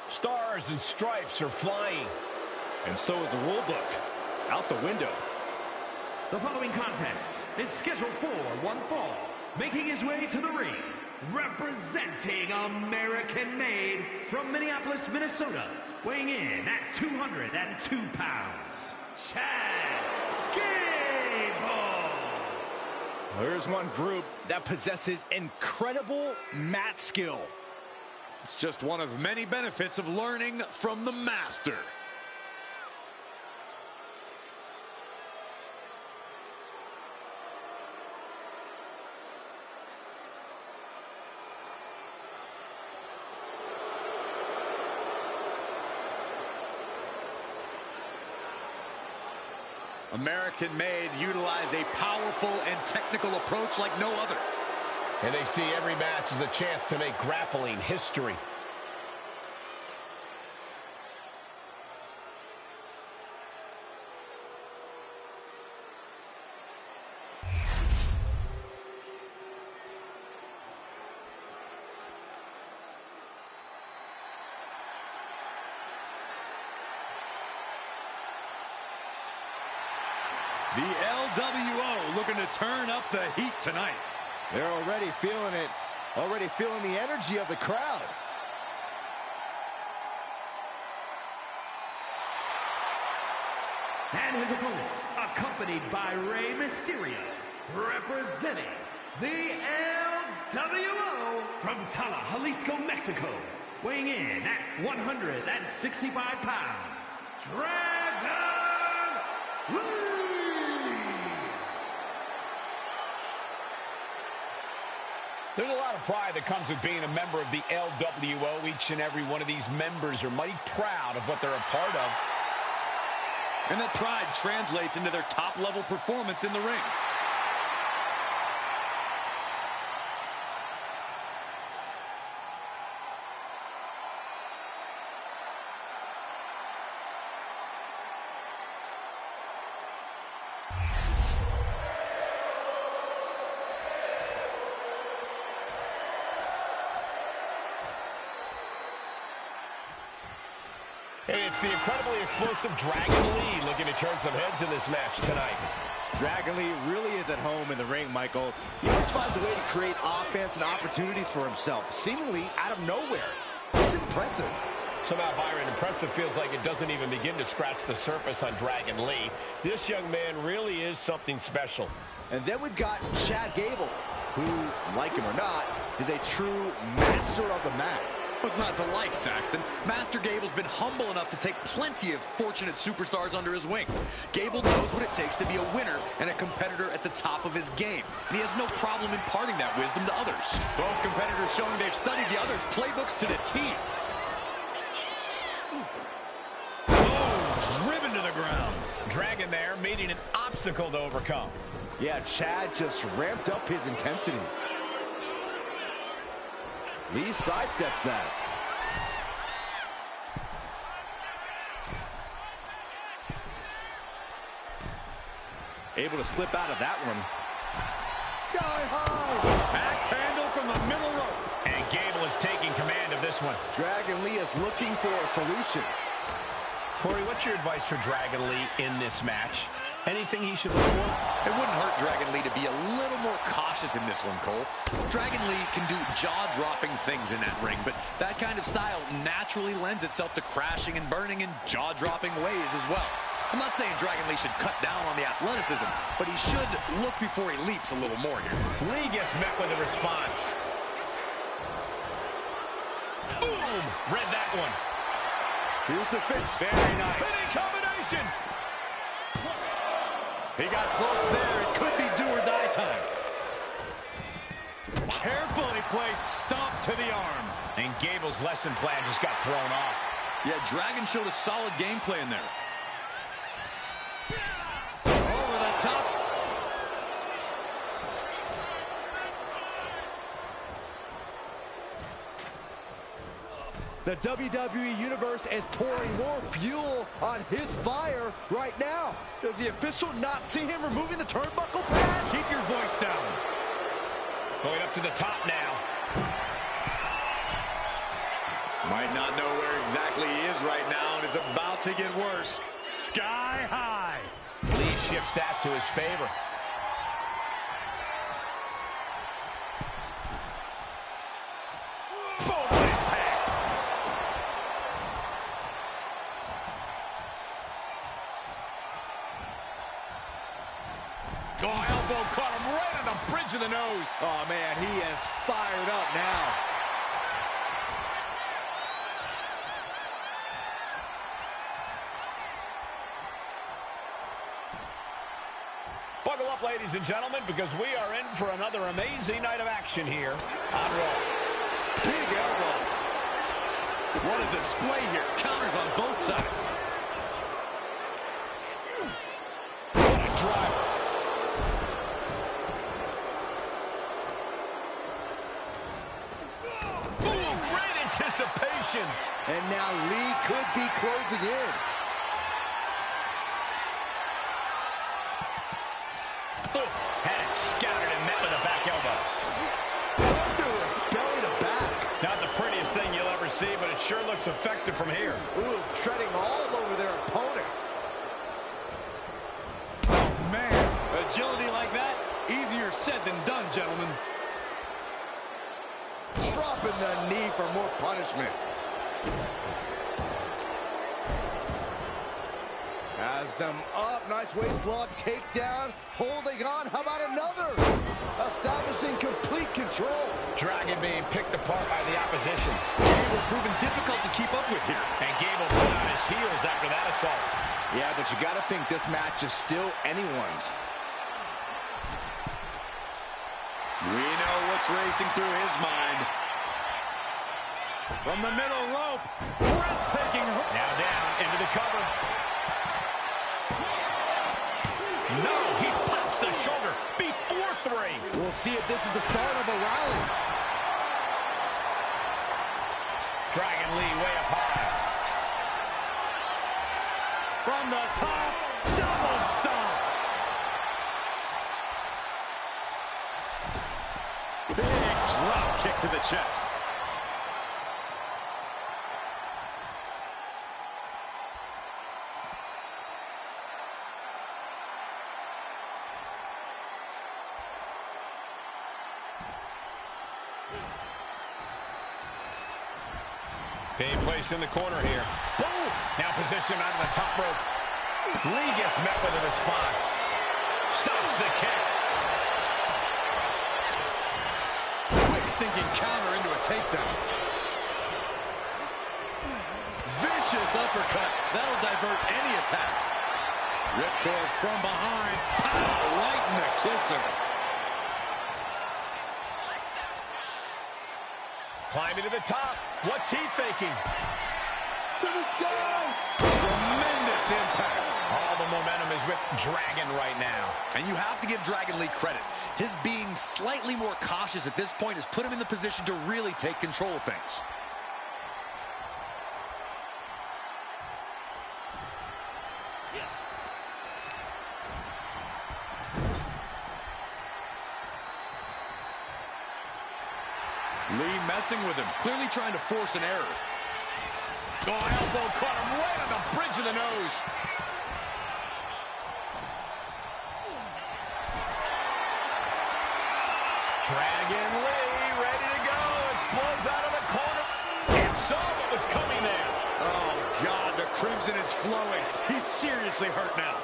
Stars and stripes are flying. And so is the rule book. Out the window. The following contest is scheduled for one fall. Making his way to the ring, representing American-made from Minneapolis, Minnesota, weighing in at 202 pounds, Chad Gable. There's one group that possesses incredible mat skill. It's just one of many benefits of learning from the master. American-made utilize a powerful and technical approach like no other. And they see every match as a chance to make grappling history. The LWO looking to turn up the heat tonight. They're already feeling it. Already feeling the energy of the crowd. And his opponent, accompanied by Rey Mysterio, representing the LWO from Tala, Jalisco, Mexico, weighing in at 165 pounds, Dragon Lee! There's a lot of pride that comes with being a member of the LWO. Each and every one of these members are mighty proud of what they're a part of. And that pride translates into their top-level performance in the ring. Hey, it's the incredibly explosive Dragon Lee looking to turn some heads in this match tonight. Dragon Lee really is at home in the ring, Michael. He always finds a way to create offense and opportunities for himself, seemingly out of nowhere. It's impressive. Somehow, Byron, impressive feels like it doesn't even begin to scratch the surface on Dragon Lee. This young man really is something special. And then we've got Chad Gable, who, like him or not, is a true master of the mat. What's not to like, Saxton? Master Gable's been humble enough to take plenty of fortunate superstars under his wing. Gable knows what it takes to be a winner and a competitor at the top of his game. And he has no problem imparting that wisdom to others. Both competitors showing they've studied the others' playbooks to the teeth. Oh, driven to the ground. Dragon there meeting an obstacle to overcome. Yeah, Chad just ramped up his intensity. Lee sidesteps that. Able to slip out of that one. Sky high! Axe handle from the middle rope. And Gable is taking command of this one. Dragon Lee is looking for a solution. Corey, what's your advice for Dragon Lee in this match? Anything he should look for? It wouldn't hurt Dragon Lee to be a little more cautious in this one, Cole. Dragon Lee can do jaw-dropping things in that ring, but that kind of style naturally lends itself to crashing and burning in jaw-dropping ways as well. I'm not saying Dragon Lee should cut down on the athleticism, but he should look before he leaps a little more here. Lee gets met with a response. Boom! Read that one. Here's the fist. Very nice. Hitting combination! He got close there. It could be do or die time. Carefully placed stomp to the arm. And Gable's lesson plan just got thrown off. Yeah, Dragon showed a solid game plan there. Over the top. The WWE Universe is pouring more fuel on his fire right now. Does the official not see him removing the turnbuckle pad? Keep your voice down. Going up to the top now. Might not know where exactly he is right now, and it's about to get worse. Sky high. Lee shifts that to his favor. Boom, impact. Oh, elbow caught him right on the bridge of the nose. Oh, man, he is fired up now. Buckle up, ladies and gentlemen, because we are in for another amazing night of action here on Raw. Big elbow. What a display here. Counters on both sides. What a driver. Ooh, great anticipation. And now Lee could be closing in. Ooh, had it scouted and met with a back elbow. Thunderous belly to back. Not the prettiest thing you'll ever see, but it sure looks effective from here. Ooh, treading all over their opponent. Oh, man. Agility like that, easier said than done, gentlemen. Dropping the knee for more punishment. Has them up. Nice waist lock. Takedown. Holding on. How about another? Establishing complete control. Dragon being picked apart by the opposition. Gable proving difficult to keep up with here. And Gable put on his heels after that assault. Yeah, but you got to think this match is still anyone's. We know what's racing through his mind. From the middle rope. Breathtaking. Now down into the cover. No, he pops the shoulder before 3. We'll see if this is the start of a rally. Dragon Lee way up high. From the top, double stomp. Big drop kick to the chest. Being placed in the corner here. Boom! Now positioned onto the top rope. Lee gets met with a response. Stops the kick. Quick thinking counter into a takedown. Vicious uppercut. That'll divert any attack. Ripcord from behind. Pow! Right in the kisser. Climbing to the top. What's he thinking? To the sky. Tremendous impact. All the momentum is with Dragon right now. And you have to give Dragon Lee credit. His being slightly more cautious at this point has put him in the position to really take control of things. Lee messing with him, clearly trying to force an error. Oh, elbow caught him right on the bridge of the nose. Dragon Lee ready to go. Explodes out of the corner. And saw what was coming there. Oh, God, the crimson is flowing. He's seriously hurt now.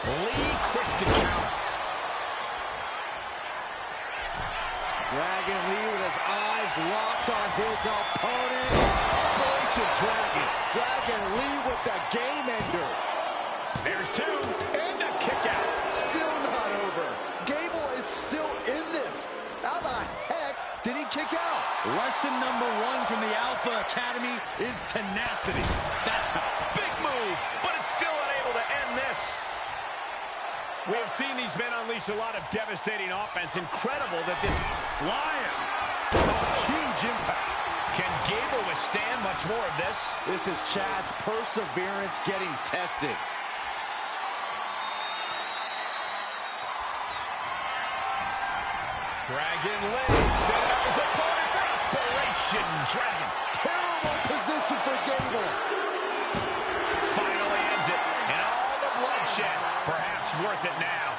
Lee quick to count. Dragon Lee with his eyes locked on his opponent. Operation Dragon. Dragon Lee with the game ender. There's 2. And the kick out. Still not over. Gable is still in this. How the heck did he kick out? Lesson number 1 from the Alpha Academy is tenacity. That's how. Big move, but it's still unable to end this. We have seen these men unleash a lot of devastating offense. Incredible that this Flying. Oh, huge impact. Can Gable withstand much more of this? This is Chad's perseverance getting tested. Dragon Lee set up his opponent for Operation Dragon. Terrible position for Gable. Finally ends it, and all the bloodshed, perhaps worth it now.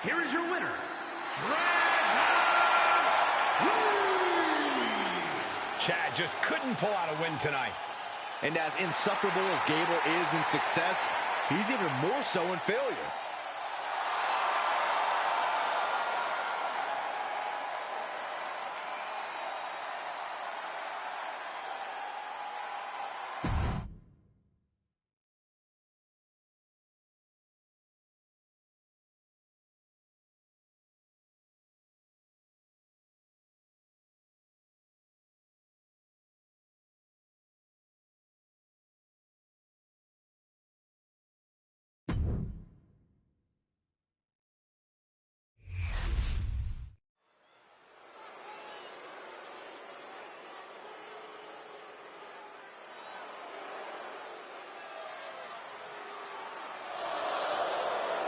Here is your winner, Dragon Lee! Chad just couldn't pull out a win tonight. And as insufferable as Gable is in success, he's even more so in failure.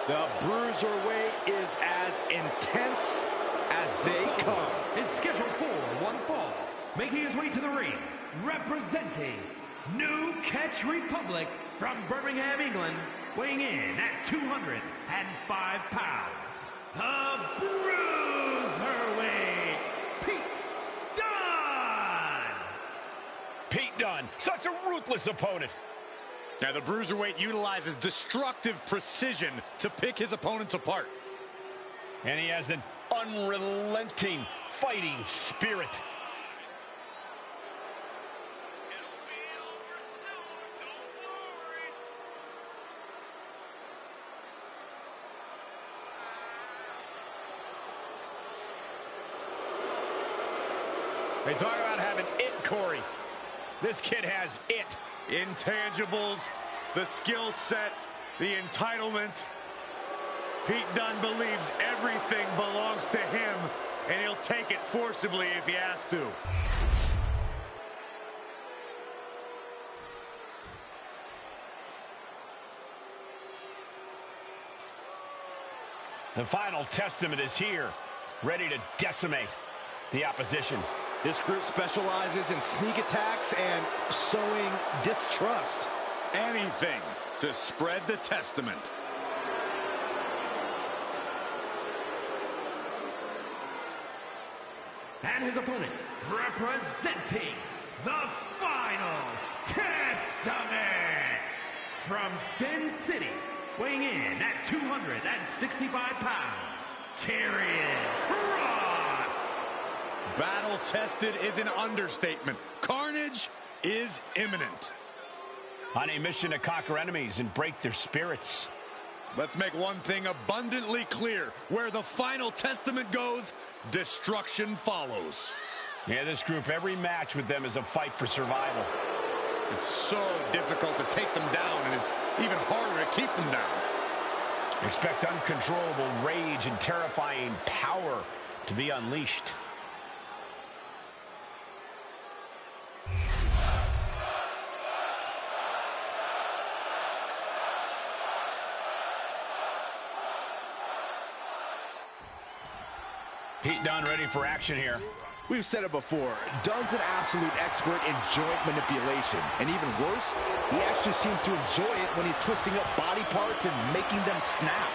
The Bruiserweight is as intense as they come. Is scheduled for one fall, making his way to the ring, representing New Catch Republic from Birmingham, England, weighing in at 205 pounds, the Bruiserweight, Pete Dunne! Pete Dunne, such a ruthless opponent. Now, the Bruiserweight utilizes destructive precision to pick his opponents apart. And he has an unrelenting fighting spirit. They talk about having it, Corey. This kid has it. Intangibles, the skill set, the entitlement. Pete Dunne believes everything belongs to him, and he'll take it forcibly if he has to. The final testament is here, ready to decimate the opposition. This group specializes in sneak attacks and sowing distrust. Anything to spread the testament. And his opponent, representing the Final Testament from Sin City, weighing in at 265 pounds, Karrion Kross. Battle-tested is an understatement. Carnage is imminent. On a mission to conquer enemies and break their spirits. Let's make one thing abundantly clear. Where the Final Testament goes, destruction follows. Yeah, this group, every match with them is a fight for survival. It's so difficult to take them down, and it's even harder to keep them down. Expect uncontrollable rage and terrifying power to be unleashed. Pete Dunne ready for action here. We've said it before, Dunne's an absolute expert in joint manipulation. And even worse, he actually seems to enjoy it when he's twisting up body parts and making them snap.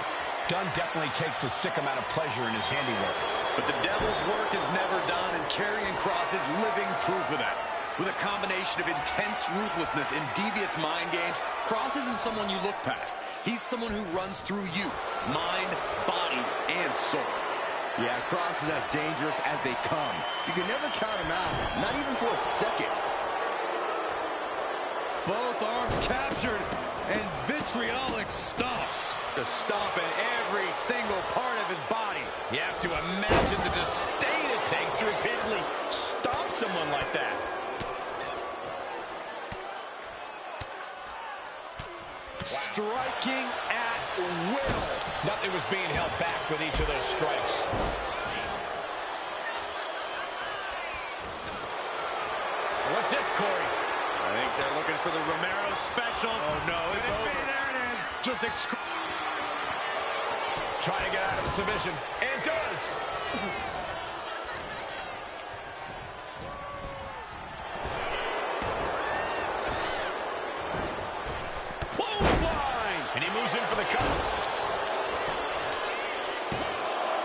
Dunne definitely takes a sick amount of pleasure in his handiwork. But the devil's work is never done, and Karrion Kross is living proof of that. With a combination of intense ruthlessness and devious mind games, Kross isn't someone you look past. He's someone who runs through you, mind, body, and soul. Yeah, Kross is as dangerous as they come. You can never count him out, not even for a second. Both arms captured, and vitriolic stomps. Just stomping every single part of his body. You have to imagine the disdain it takes to repeatedly stomp someone like that. Wow. Striking at will. Nothing was being held back with each of those strikes. What's this, Corey? I think they're looking for the Romero special. Oh, no, it's over. There it is. Just trying to get out of a submission. And does. Clothesline! And he moves in for the cover.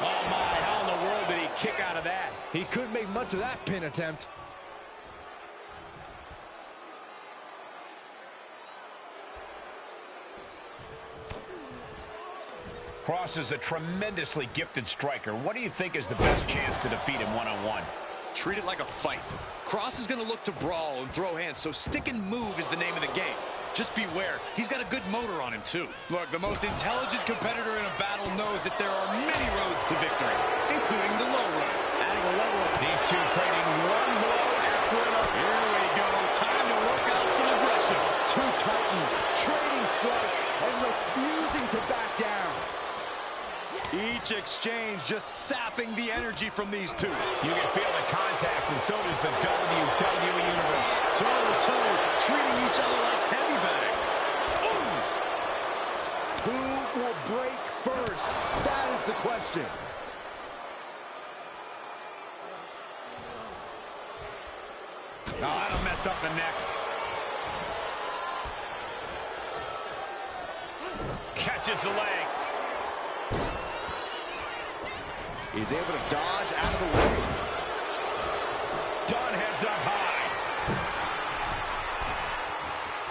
Oh, my. How in the world did he kick out of that? He couldn't make much of that pin attempt. Cross is a tremendously gifted striker. What do you think is the best chance to defeat him one-on-one? Treat it like a fight. Cross is going to look to brawl and throw hands, so stick and move is the name of the game. Just beware. He's got a good motor on him, too. Look, the most intelligent competitor in a battle knows that there are many roads to victory, including the low road. Adding a level of... These two trading one blow after another. Here we go. Time to work out some aggression. Two titans trading strikes and refusing to back down. Each exchange just sapping the energy from these two. You can feel the contact, and so does the WWE Universe. Toe-to-toe, treating each other like heavy bags. Who will break first? That is the question. Oh, that'll mess up the neck. Catches the leg. He's able to dodge out of the way. Dunn heads up high.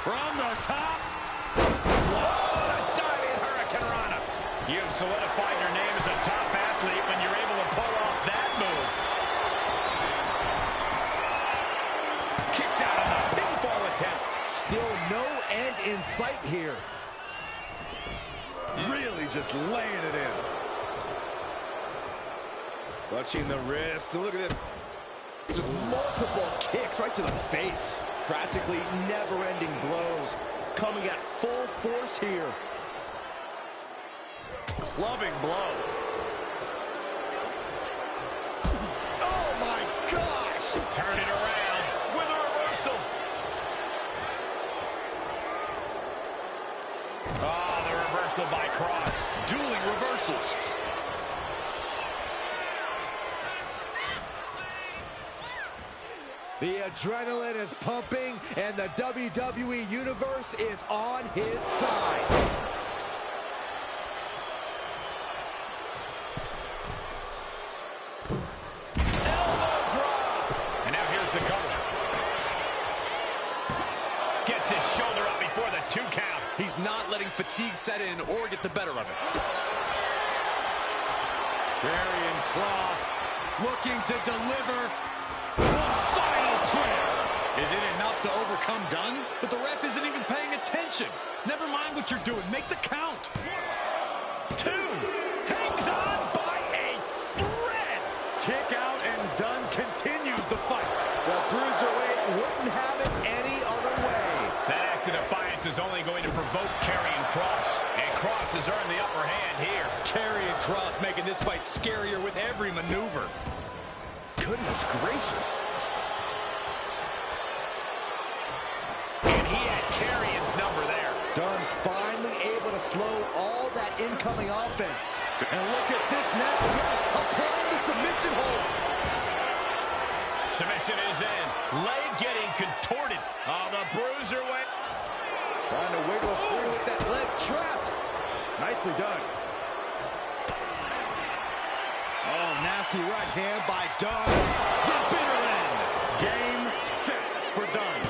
From the top. Whoa, a diving Hurricane Rana. You've solidified your name as a top athlete when you're able to pull off that move. Kicks out of the pinfall attempt. Still no end in sight here. Really just laying it in. Clutching the wrist. Look at it. Just multiple kicks right to the face. Practically never-ending blows. Coming at full force here. Clubbing blow. Oh my gosh! Turn it around with a reversal. Oh, the reversal by Cross. Dueling reversals. The adrenaline is pumping, and the WWE Universe is on his side. Elbow drop. And now here's the cover. Gets his shoulder up before the 2 count. He's not letting fatigue set in or get the better of it. Karrion Kross looking to deliver the final trip. Is it enough to overcome Dunn? But the ref isn't even paying attention. Never mind what you're doing. Make the count. 2. Hangs on by a thread. Kick out, and Dunn continues the fight. The Bruiserweight wouldn't have it any other way. That act of defiance is only going to provoke Karrion Kross. And Kross has earned the upper hand here. Karrion Kross making this fight scarier with every maneuver. Goodness gracious. And he had Karrion's number there. Dunn's finally able to slow all that incoming offense. And look at this now. Yes, applying the submission hold. Submission is in. Leg getting contorted. Oh, the Bruiserweight. Trying to wiggle free with that leg trapped. Nicely done. Oh, nasty right hand by Dunn. The bitter end. Game, set for Dunn.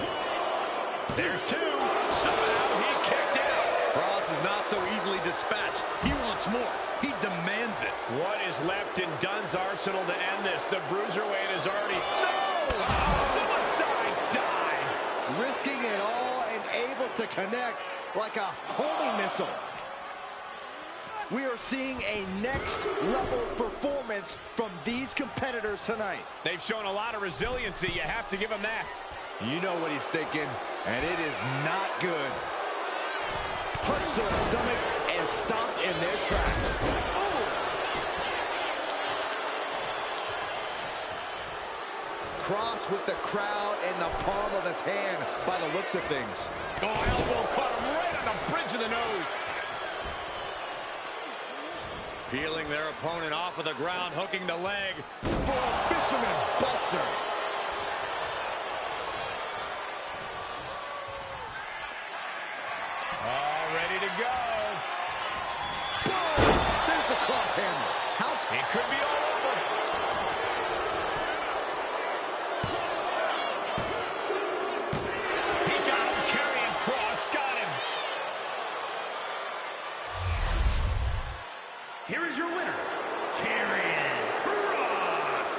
There's 2. Somehow he kicked out. Kross is not so easily dispatched. He wants more. He demands it. What is left in Dunn's arsenal to end this? The Bruiserweight is already... No! Suicide dive! Risking it all and able to connect like a homing missile. We are seeing a next-level performance from these competitors tonight. They've shown a lot of resiliency. You have to give them that. You know what he's thinking, and it is not good. Punch to the stomach and stopped in their tracks. Oh! Kross with the crowd in the palm of his hand by the looks of things. Oh, elbow caught him right on the bridge of the nose. Peeling their opponent off of the ground, hooking the leg. For a fisherman buster. All ready to go. Boom! There's the cross hammer. How? It could be all over. He got him. Carrying cross. Got him. Here is your winner, Karrion Kross.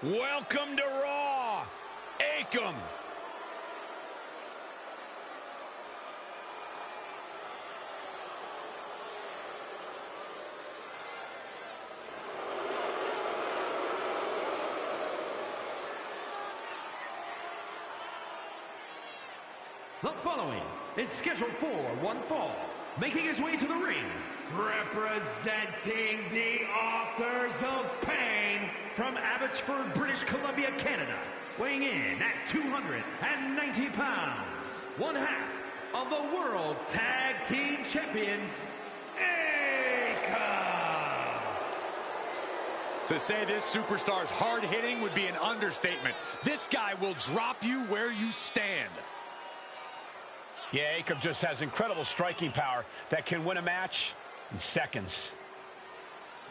Welcome to Raw, Akam. The following is scheduled for one fall, making his way to the ring, representing the Authors of Pain from Abbotsford, British Columbia, Canada, weighing in at 290 pounds, one half of the World Tag Team Champions, Akam. To say this superstar's hard-hitting would be an understatement. This guy will drop you where you stand. Yeah, Akam just has incredible striking power that can win a match in seconds.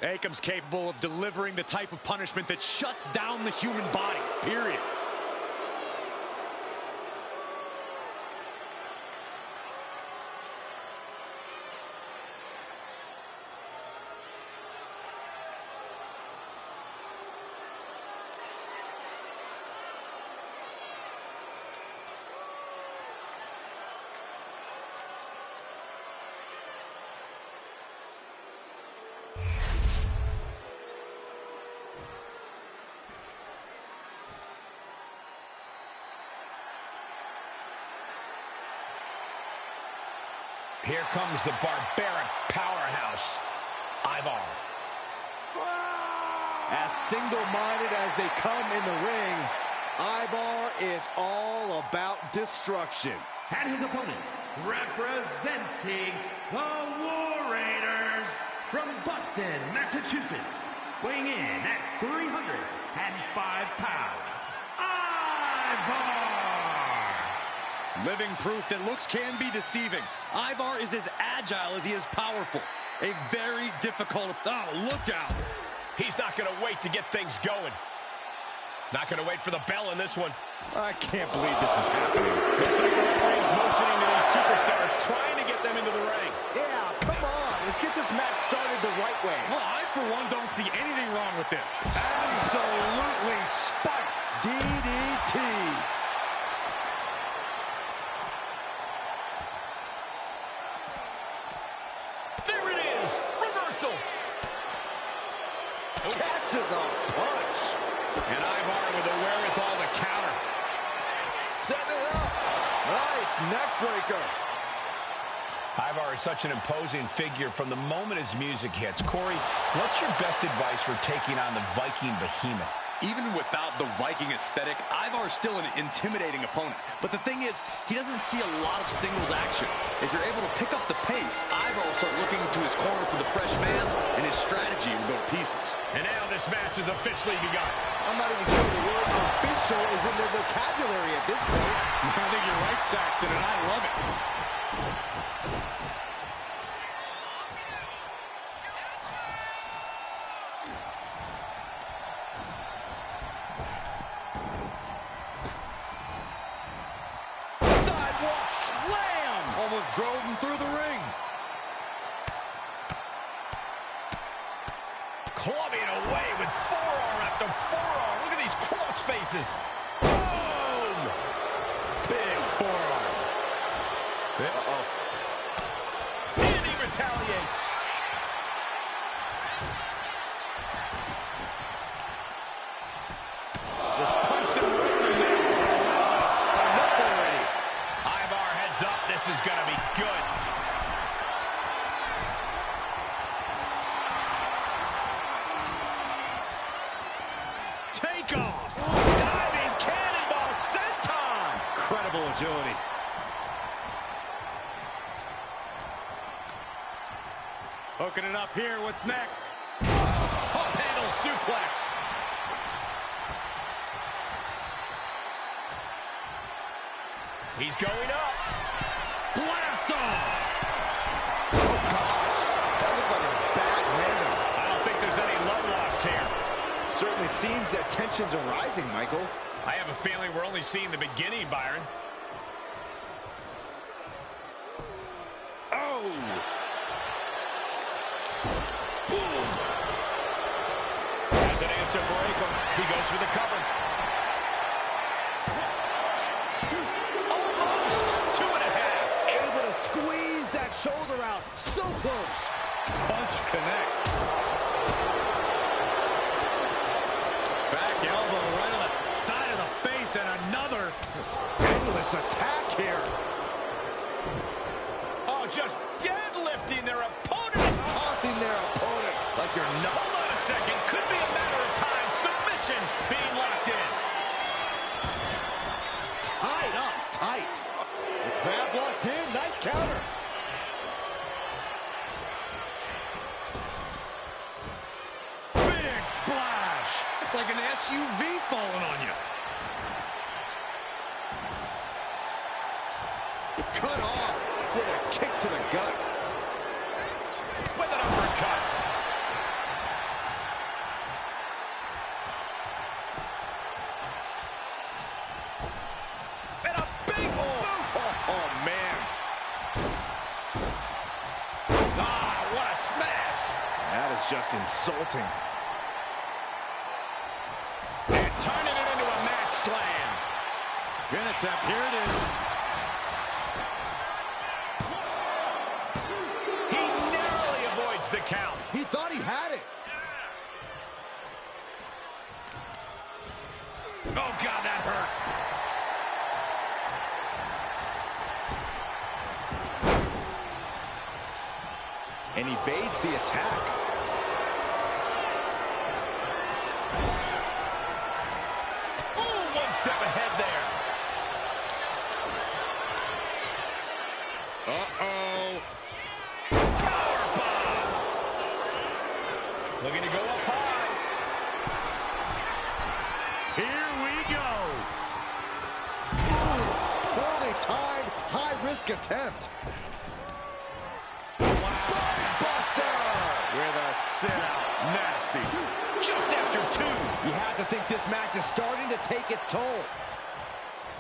Akam's capable of delivering the type of punishment that shuts down the human body, period. Here comes the barbaric powerhouse, Ivar. As single-minded as they come in the ring, Ivar is all about destruction. And his opponent, representing the War Raiders from Boston, Massachusetts, weighing in at 305 pounds, Ivar! Living proof that looks can be deceiving. Ivar is as agile as he is powerful. A very difficult... Oh, look out. He's not going to wait to get things going. Not going to wait for the bell in this one. I can't believe this is happening. Looks like the referee's motioning to these superstars, trying to get them into the ring. Yeah, come on. Let's get this match started the right way. Well, I, for one, don't see anything wrong with this. Absolutely spiked. DDT. There it is. Reversal. Catches a punch. And Ivar with the wherewithal to counter. Setting it up. Nice neck breaker. Ivar is such an imposing figure from the moment his music hits. Corey, what's your best advice for taking on the Viking behemoth? Even without the Viking aesthetic, Ivar's still an intimidating opponent. But the thing is, he doesn't see a lot of singles action. If you're able to pick up the pace, Ivar will start looking to his corner for the fresh man, and his strategy will go to pieces. And now this match has officially begun. I'm not even sure the word official is in their vocabulary at this point. I think you're right, Saxton, and I love it. Almost drove him through the ring. Clubbing away with forearm after forearm. Look at these cross faces. Boom! Uh-oh. And he retaliates. Just punched him right in the neck. Enough already. Ivar heads up. This is going to be good. Take off. Diving cannonball senton. Incredible agility. Hooking it up here. What's next? Up handle suplex. He's going up. Blast off. Oh, gosh. That looked like a bad landing. I don't think there's any love lost here. Certainly seems that tensions are rising, Michael. I have a feeling we're only seeing the beginning, Byron. Oh! Boom! Has an answer for Akam. He goes for the cover. Almost 2.5. Able to squeeze that shoulder out. So close. Punch connects. Back elbow right on the side of the face, and another Endless attack here. Oh, just deadlifting their opponent. Tossing their opponent like they're not. Hold on a second. Could be a matter of time. Submission being locked in. Tied up tight. The crab locked in. Nice counter. big splash. It's like an SUV falling on you. Cut off with a kick to the gut. With an uppercut. And a big boot. Oh, man. Ah, what a smash. That is just insulting. And turning it into a mat slam. Pin attempt. Here it is. He narrowly avoids the count. He thought he had it. Oh, God, that hurt. And evades the attack. Ooh, one step ahead there. Uh-oh. Powerbomb. Looking to go up high. Here we go. Ooh, poorly timed, high-risk attempt. Buster! With a sit-out. Nasty. Just after 2. You have to think this match is starting to take its toll.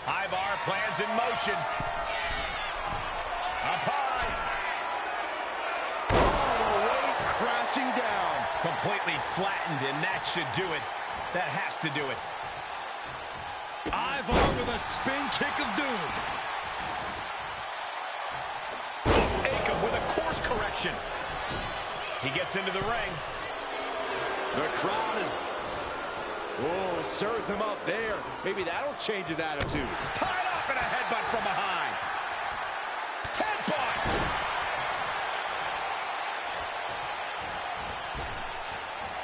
Ivar plans in motion. Up high. All the way crashing down. Completely flattened, and that should do it. That has to do it. Ivar with a spin kick of doom. Akam with a course correction. He gets into the ring. The crowd is... Oh, serves him up there. Maybe that'll change his attitude. Tied up in a headbutt from behind. Headbutt!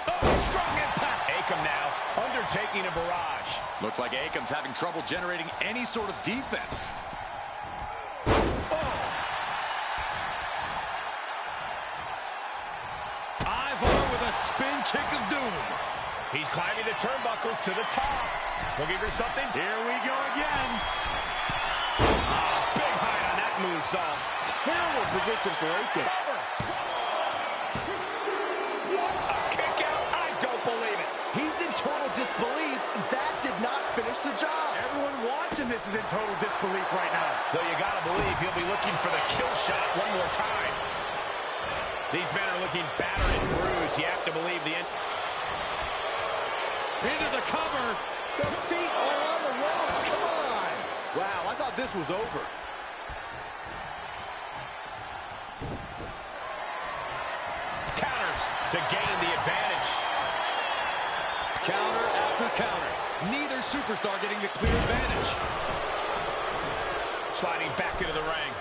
Oh, strong impact. Akam now undertaking a barrage. Looks like Akam's having trouble generating any sort of defense. Ivar with a spin kick of doom. He's climbing the turnbuckles to the top. Looking for something. Here we go again. Big height on that moonsault. Terrible position for Akam. What a kick out. I don't believe it. He's in total disbelief. That did not finish the job. Everyone watching this is in total disbelief right now. Though you gotta believe he'll be looking for the kill shot one more time. These men are looking battered and bruised. You have to believe the end. Into the cover. The feet are on the ropes. Come on. Wow, I thought this was over. to gain the advantage. Counter after counter. Neither superstar getting the clear advantage. Sliding back into the ring.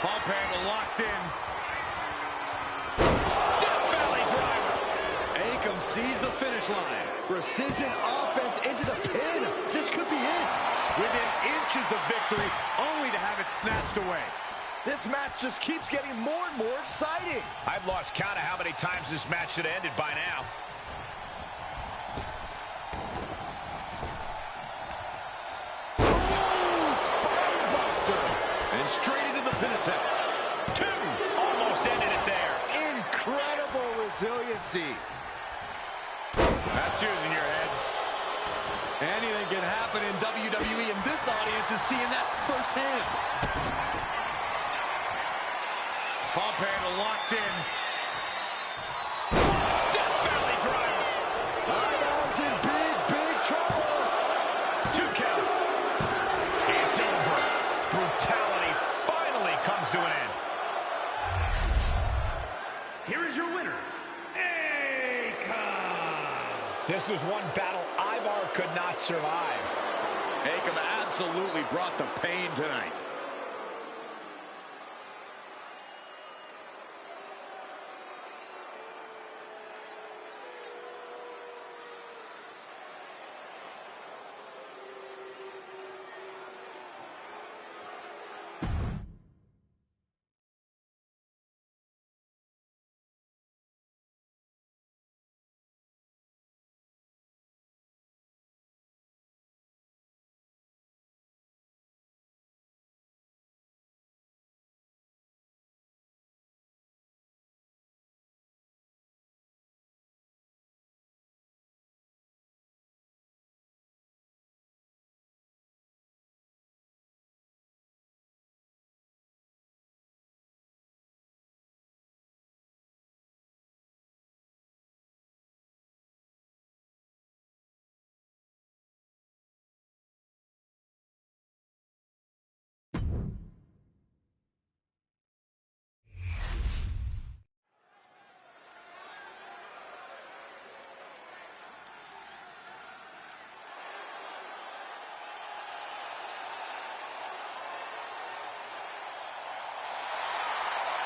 Pump handle locked in. Death Valley driver. Akam sees the finish line. Precision offense into the pin. This could be it. Within inches of victory, only to have it snatched away. This match just keeps getting more and more exciting. I've lost count of how many times this match should have ended by now. And straight into the pin attempt. Two. Almost ended it there. Incredible resiliency. That's using your head. Anything can happen in WWE, and this audience is seeing that firsthand. Pump handle locked in. Death Valley driver. Eyeballs in big trouble. 2 count. It's over. Brutality finally comes to an end. Here is your winner, Akam. This was one battle Ivar could not survive. Akam absolutely brought the pain tonight.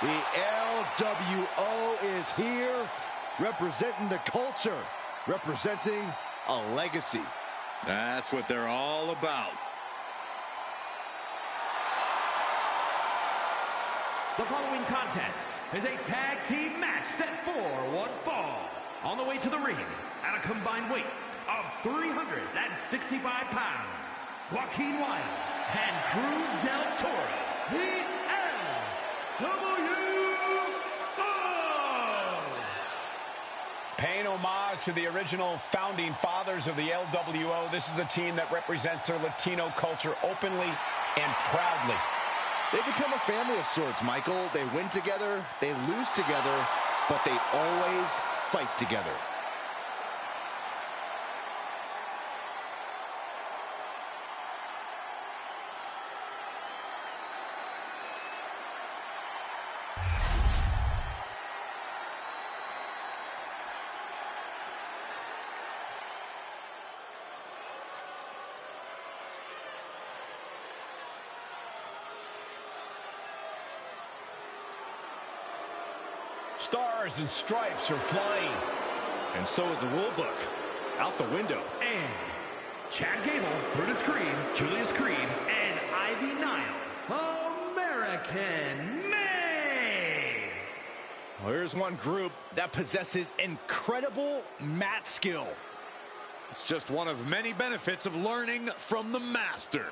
The LWO is here, representing the culture, representing a legacy. That's what they're all about. The following contest is a tag team match set for one fall. On the way to the ring, at a combined weight of 365 pounds, Joaquin Wilde and Cruz del Toro, the LWO. Paying homage to the original founding fathers of the LWO, this is a team that represents their Latino culture openly and proudly. They become a family of sorts, Michael. They win together, they lose together, but they always fight together. Stars and stripes are flying. And so is the rule book. Out the window. And Chad Gable, Brutus Creed, Julius Creed, and Ivy Nile, American made. Well, here's one group that possesses incredible mat skill. It's just one of many benefits of learning from the master.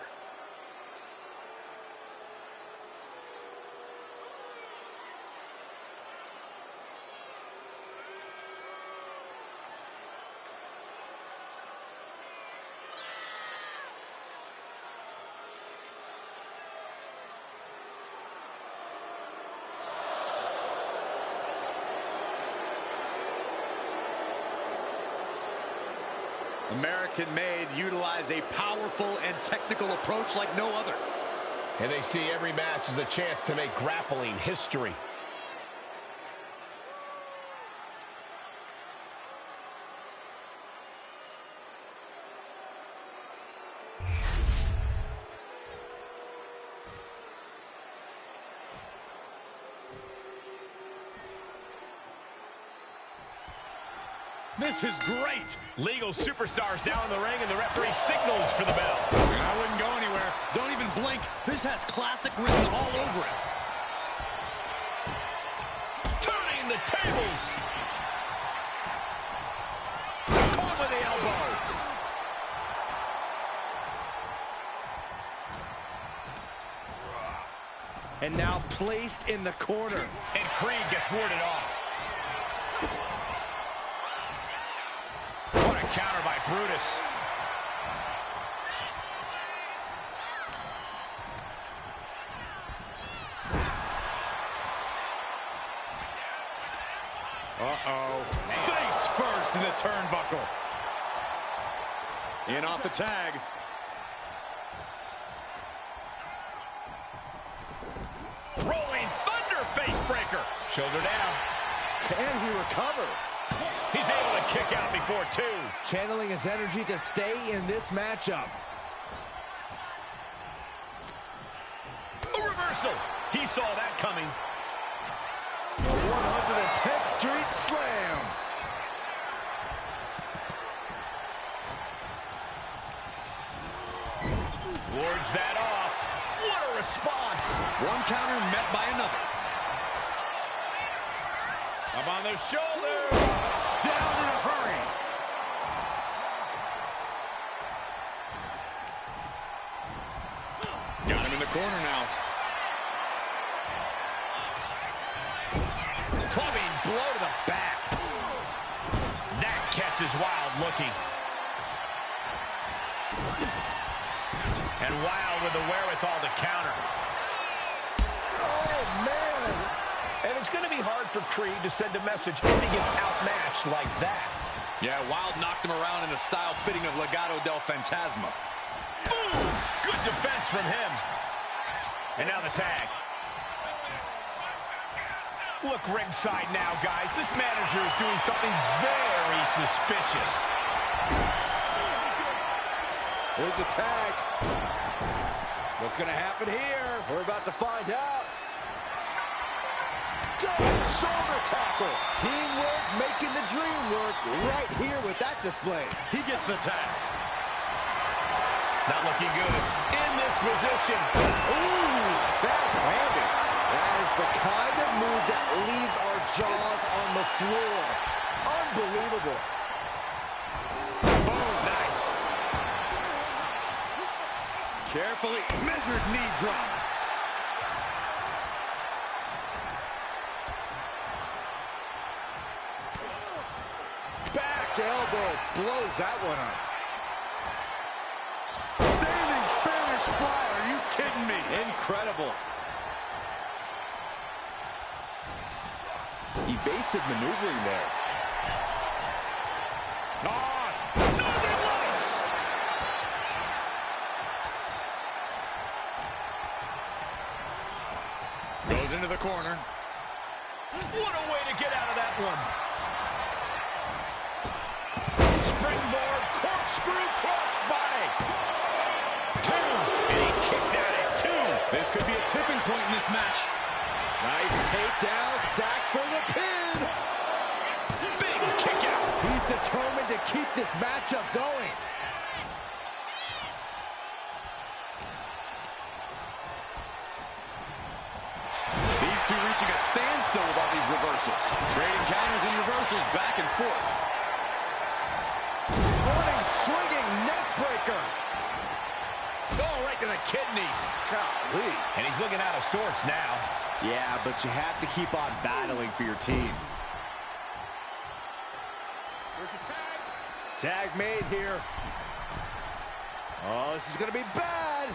American Made utilize a powerful and technical approach like no other. And they see every match as a chance to make grappling history. This is great. Legal superstars down in the ring, and the referee signals for the bell. I wouldn't go anywhere. Don't even blink. This has classic written all over it. Turning the tables. Caught with the elbow. And now placed in the corner. And Creed gets warded off. What a counter by Brutus. Uh-oh. Face first in the turnbuckle. In off the tag. Rolling Thunder face breaker. Shoulder down. Can he recover? He's able to kick out before two. Channeling his energy to stay in this matchup. A reversal. He saw that coming. 110th Street Slam. Wards that off. What a response. One counter met by another. Up on their shoulders. Down in a hurry. Got him in the corner now. Clubbing blow to the back. That catch is wild looking. And Wild with the wherewithal to counter. Oh, man. And it's going to be hard for Creed to send a message when he gets outmatched like that. Yeah, Wild knocked him around in the style fitting of Legado del Fantasma. Boom! Good defense from him. And now the tag. Look ringside now, guys. This manager is doing something very suspicious. Here's the tag. What's going to happen here? We're about to find out. Double shoulder tackle. Teamwork making the dream work right here with that display. He gets the tag. Not looking good in this position. Ooh, bad landing. That is the kind of move that leaves our jaws on the floor. Unbelievable. Boom, nice. Carefully measured knee drop. Back elbow blows that one up. Standing Spanish fly. Are you kidding me? Incredible. Evasive maneuvering there. On. Northern Lights. Goes into the corner. What a way to get out of that one. Springboard, corkscrew, crossbody. Two. And he kicks out at two. This could be a tipping point in this match. Nice takedown, stack for the pin. Big kick out. He's determined to keep this matchup going. These two reaching a standstill with all these reversals. Trading counters and reversals back and forth. Running, swinging neck breaker. Oh, right to the kidneys. Golly. And he's looking out of sorts now. Yeah, but you have to keep on battling for your team. Tag made here. Oh, this is going to be bad.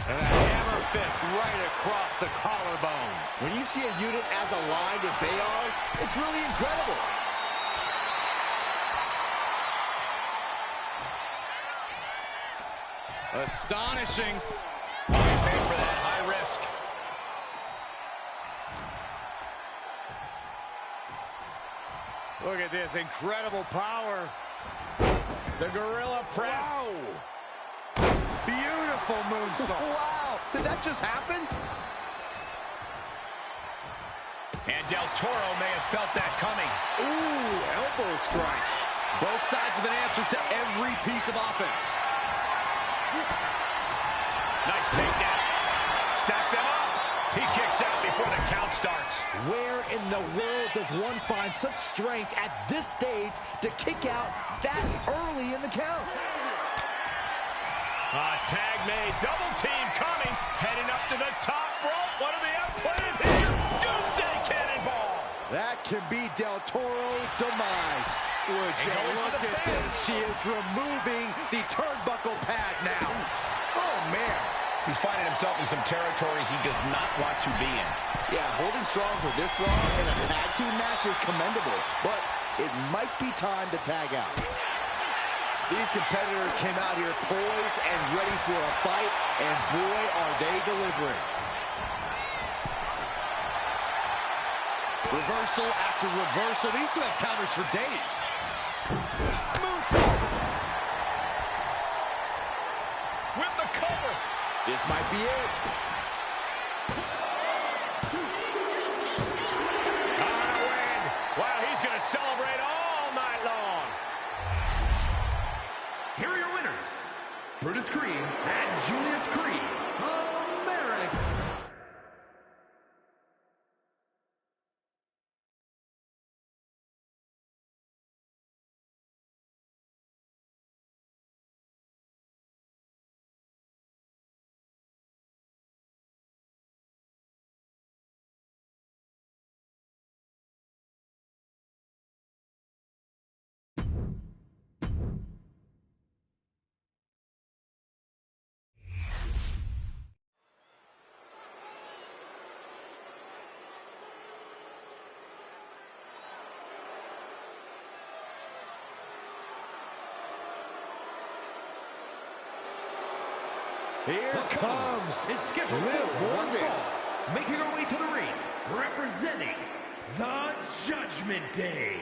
And a hammer fist right across the collarbone. When you see a unit as aligned as they are, it's really incredible. Astonishing. Oh, he paid for that. Look at this, incredible power. The gorilla press. Wow. Beautiful moonsault. Wow, did that just happen? And Del Toro may have felt that coming. Ooh, elbow strike. Both sides with an answer to every piece of offense. Nice takedown. Stack them up. He kicks out before the count starts. Where in the world does one find such strength at this stage to kick out that early in the count? Tag made. Double team coming. Heading up to the top rope. What do they have planned here? Doomsday Cannonball. That can be Del Toro's demise. Would you look at this? She is removing the turnbuckle pad now. Oh, man. He's finding himself in some territory he does not want to be in. Yeah, holding strong for this long in a tag team match is commendable, but it might be time to tag out. These competitors came out here poised and ready for a fight, and boy, are they delivering. Reversal after reversal. These two have counters for days. Moonsault. With the cover. This might be it. On a win. Wow, he's going to celebrate all night long. Here are your winners, Brutus Creed and Julius Creed, America. Here comes Is scheduled Liv for one Morgan. fall, making her way to the ring, representing the Judgment Day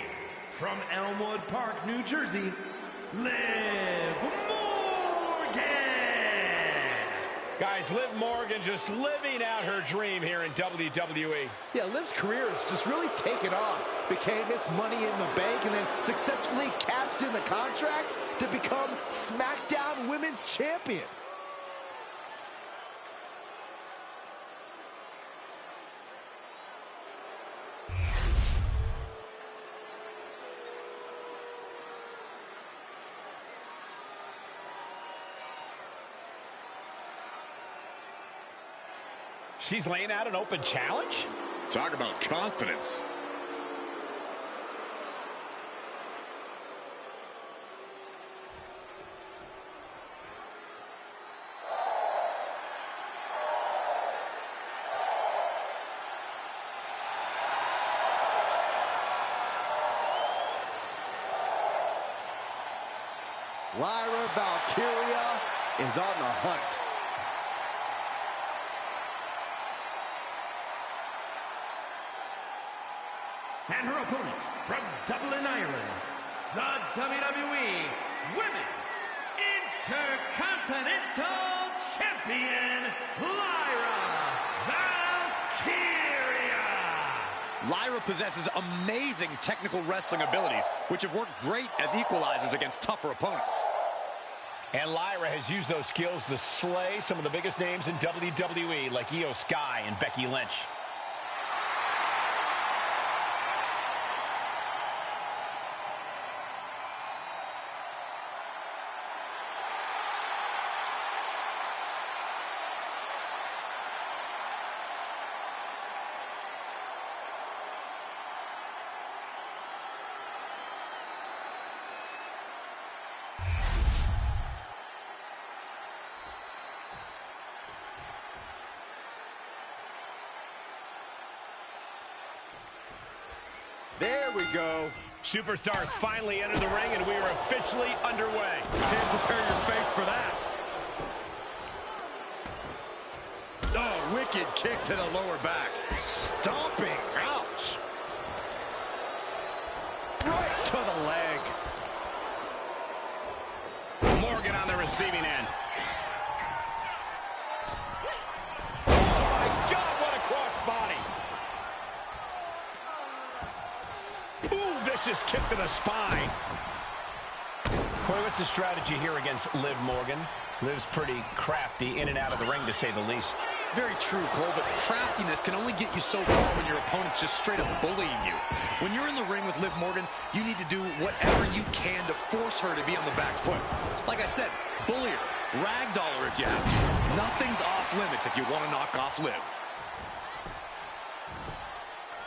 from Elmwood Park, New Jersey, Liv Morgan. Guys, Liv Morgan just living out her dream here in WWE. Yeah, Liv's career has just really taken off. Became Miss Money in the Bank and then successfully cashed in the contract to become SmackDown Women's Champion. She's laying out an open challenge? Talk about confidence. Lyra Valkyria is on the hunt. And her opponent from Dublin, Ireland, the WWE Women's Intercontinental Champion, Lyra Valkyria. Lyra possesses amazing technical wrestling abilities, which have worked great as equalizers against tougher opponents. And Lyra has used those skills to slay some of the biggest names in WWE, like Io Sky and Becky Lynch. There we go. Superstars finally enter the ring, and we are officially underway. Can't prepare your face for that. Oh, wicked kick to the lower back. Stomping. Ouch. Right to the leg. Morgan on the receiving end. Oh, my God, what a crossbody. Ooh, vicious kick to the spine. Corey, what's the strategy here against Liv Morgan? Liv's pretty crafty in and out of the ring, to say the least. Very true, Cole, but craftiness can only get you so far when your opponent's just straight up bullying you. When you're in the ring with Liv Morgan, you need to do whatever you can to force her to be on the back foot. Like I said, bully her, ragdoll her if you have to. Nothing's off limits if you want to knock off Liv.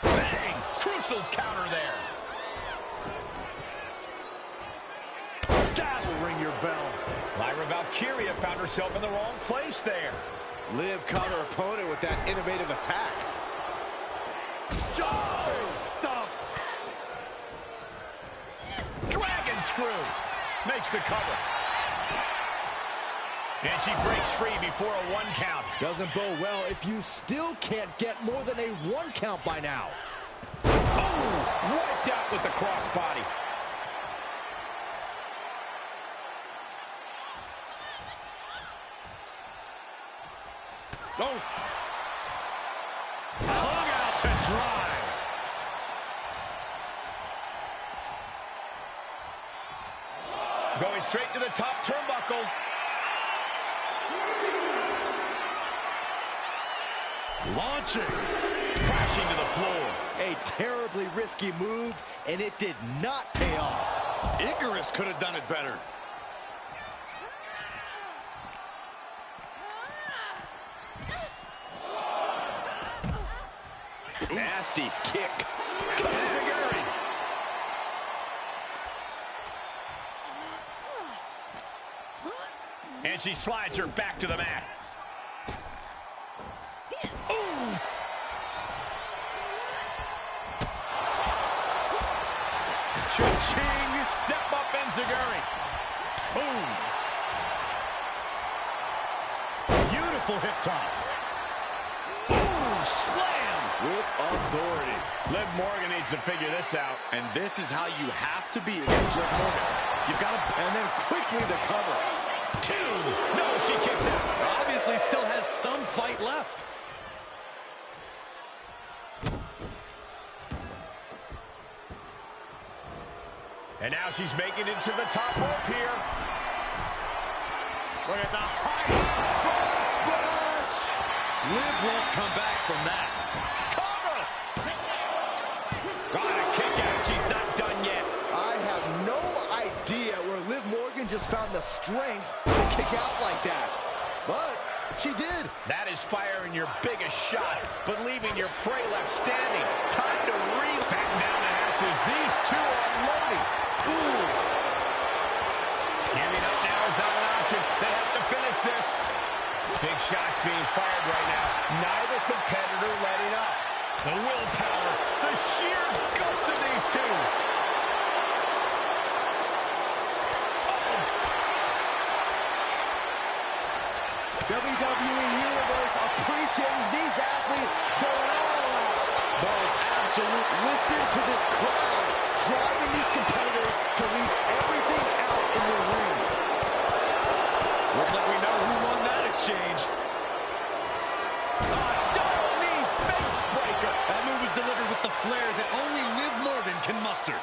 Bang! Crucial counter there. That'll ring your bell. Lyra Valkyria found herself in the wrong place there. Liv caught her opponent with that innovative attack. Oh, stomp. Dragon screw. Makes the cover. And she breaks free before a 1 count. Doesn't bode well if you still can't get more than a 1 count by now. Oh, wiped out with the crossbody. Oh. Hung out to dry. Going straight to the top turnbuckle. Launching. Crashing to the floor. A terribly risky move, and it did not pay off. Icarus could have done it better. Nasty kick. Enziguri. And she slides her back to the mat. Ooh. Cha-ching. Step up Enziguri. Boom. Beautiful hip toss. Ooh, slam. With authority. Liv Morgan needs to figure this out. And this is how you have to be against Liv Morgan. You've got to... And then quickly the cover. 2. No, she kicks out. Obviously still has some fight left. And now she's making it to the top rope here. Look at the height. Frog splash. Liv won't come back from that. Cover. Got a kick out. She's not done yet. I have no idea where Liv Morgan just found the strength to kick out like that. But she did. That is firing your biggest shot, but leaving your prey left standing. Time to reel back down the hatches. These two are unloading. Ooh. Giving up now is not an option. They have to finish this. Big shots being fired right now. Neither competitor letting up. The willpower, the sheer guts of these two. WWE Universe appreciating these athletes going all out. Bones, absolute. Listen to this crowd driving these competitors to leave everything out in the ring. Looks like we know who won that exchange. Double knee face breaker. That move is delivered with the flair that only Liv Morgan can muster.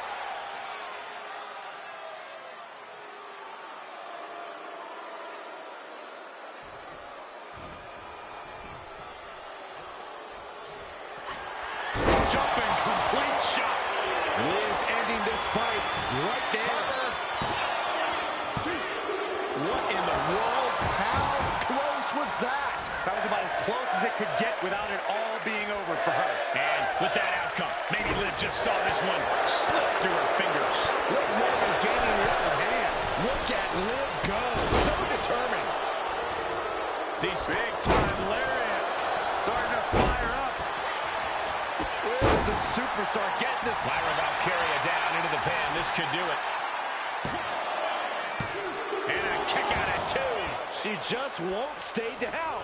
Jumping complete shot. Liv ending this fight right there. What in the world? How close was that? That was about as close as it could get without it all being over for her. And with that outcome, maybe Liv just saw this one slip through her fingers. Liv Morgan gaining the upper hand. Look at Liv go. So determined. These big-time lariat starting to fire up. Wilson superstar getting this. Lyra Valkyria down into the pan. This could do it. And a kick out at 2. She just won't stay down.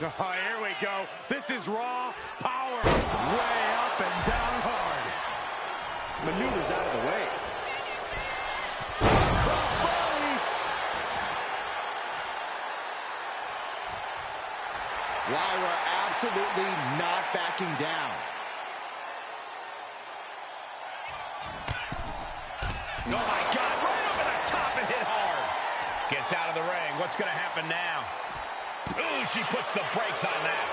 Oh, here we go. This is raw power. Way up and down hard. maneuvers out of the way. Crossbody. Lyra absolutely not backing down. Oh, my God. Right over the top and hit hard. Gets out of the ring. What's going to happen now? Ooh, she puts the brakes on that.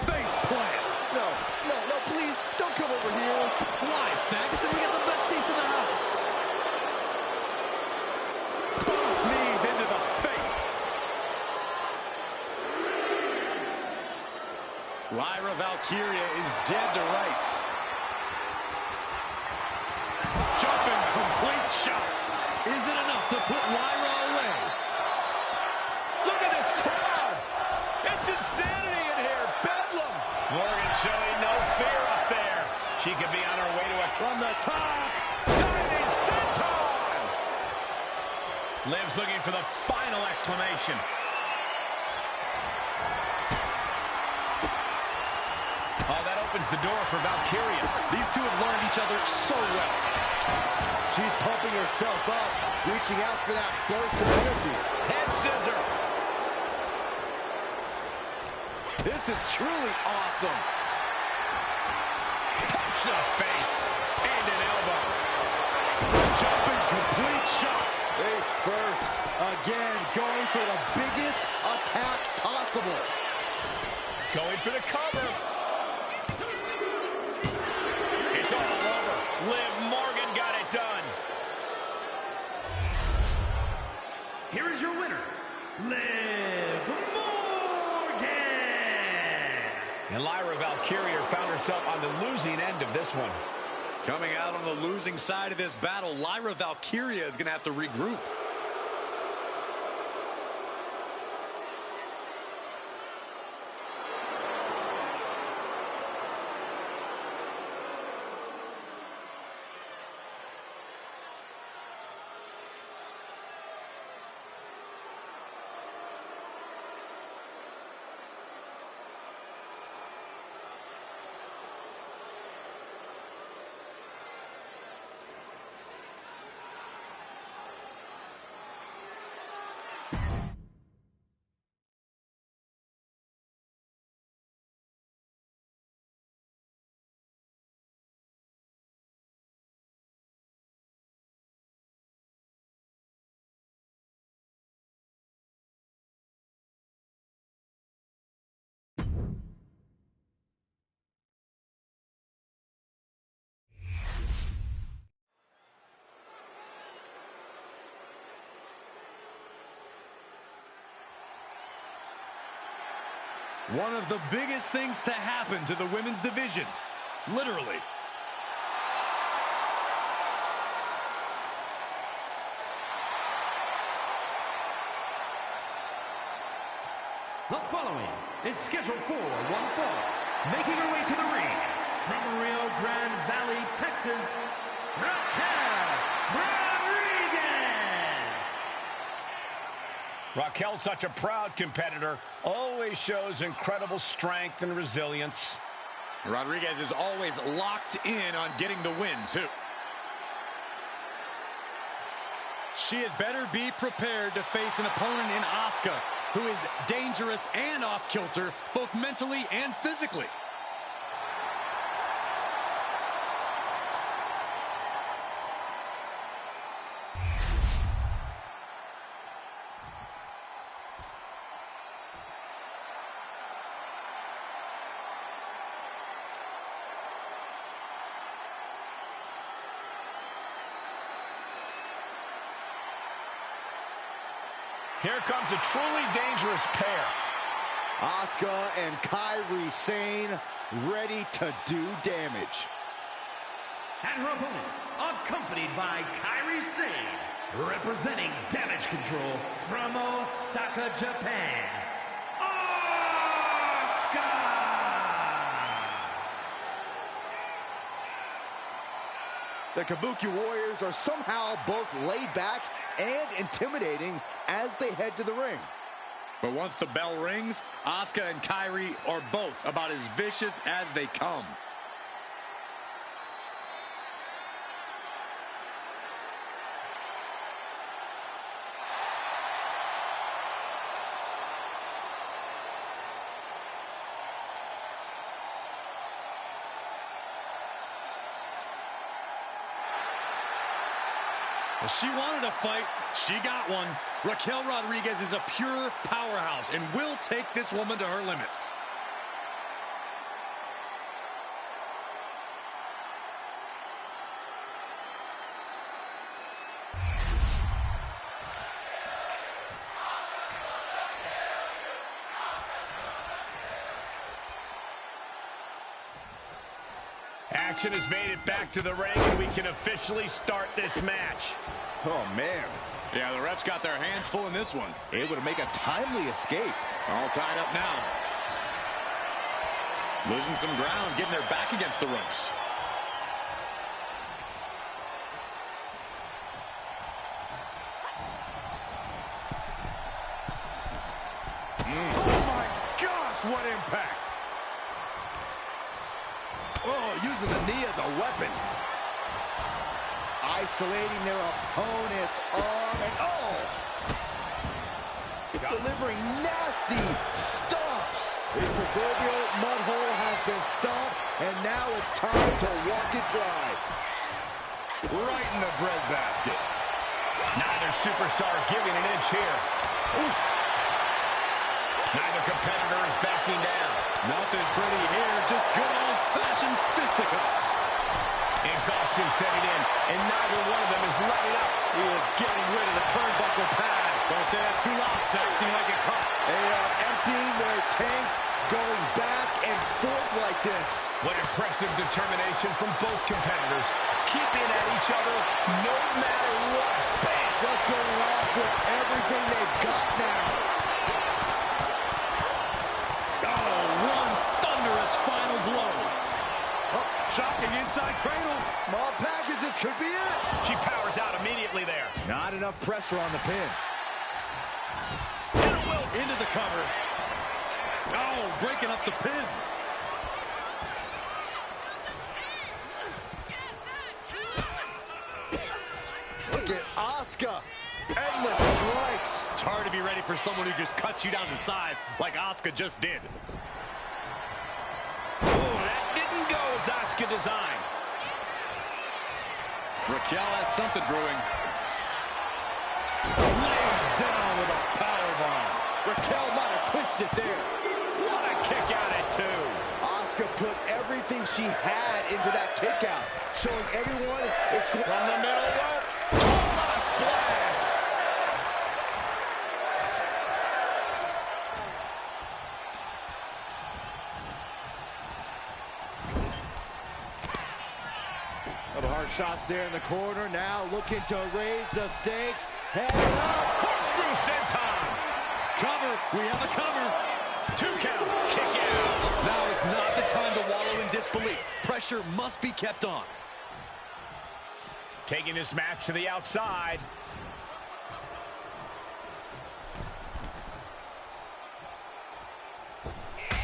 Face plant. No, please, don't come over here. Why, Saxton? We got the best seats in the house. Both knees into the face. Lyra Valkyria is dead to rights. Jumping complete shot. Is it enough to put Lyra away? Look at this crowd. It's insanity in here. Bedlam. Morgan showing no fear up there. She could be on her way to a from the top. Diving senton. Liv's looking for the final exclamation. Oh, that opens the door for Valkyria. These two have learned each other so well. She's pumping herself up, reaching out for that burst of energy. Head scissor. This is truly awesome. Punch to the face. And an elbow. Jumping complete shot. Face first. Again, going for the biggest attack possible. Going for the cover. It's all over. Liv Morgan got it done. Here is your winner, Liv Morgan. And Lyra Valkyria found herself on the losing end of this one. Coming out on the losing side of this battle, Lyra Valkyria is going to have to regroup. One of the biggest things to happen to the women's division. Literally. The following is scheduled for one fall. Making her way to the ring from Rio Grande Valley, Texas, Raquel Rodriguez. Raquel's such a proud competitor, always shows incredible strength and resilience. Rodriguez is always locked in on getting the win, too. She had better be prepared to face an opponent in Asuka who is dangerous and off-kilter, both mentally and physically. Here comes a truly dangerous pair. Asuka and Kairi Sane ready to do damage. And her opponent, accompanied by Kairi Sane, representing Damage Control from Osaka, Japan, Asuka! The Kabuki Warriors are somehow both laid back and intimidating as they head to the ring. But once the bell rings, Asuka and Kairi are both about as vicious as they come. If she wanted a fight, she got one. Raquel Rodriguez is a pure powerhouse and will take this woman to her limits. Action has made it back to the ring, and we can officially start this match. Oh, man. Yeah, the refs got their hands full in this one. Able to make a timely escape. All tied up now. Losing some ground, getting their back against the ropes. Oh, my gosh, what impact. Oh, using the knee as a weapon. Isolating their opponent's arm, and delivering nasty stomps. The proverbial mud hole has been stomped, and now it's time to walk it dry. Right in the breadbasket. Neither superstar giving an inch here. Oof. Neither competitor is backing down. Nothing pretty here, just good old-fashioned fisticuffs. Exhaustion setting in, and neither one of them is letting up. He is getting rid of the turnbuckle pad. Don't say that too loud, Saxton, like it caught. They are emptying their tanks, going back and forth like this. What impressive determination from both competitors, keeping at each other no matter what. Bam! Just going off with everything they've got now. Oh, one thunderous final blow. Oh, shocking inside cradle. Small packages could be it. She powers out immediately there. Not enough pressure on the pin. Into the cover. Oh, breaking up the pin. Look at Asuka. Endless strikes. It's hard to be ready for someone who just cuts you down to size like Asuka just did. Oh, that didn't go as Asuka designed. Raquel has something brewing. Laid down with a powerbomb. Raquel might have clinched it there. What a kick out at two. Asuka put everything she had into that kick out, showing everyone it's going From the middle rope. Oh, what a splash. Little hard shots there in the corner. Now looking to raise the stakes. Head up. Corkscrew senton. Cover. We have a cover. 2 count. Kick out. Now is not the time to wallow in disbelief. Pressure must be kept on. Taking this match to the outside.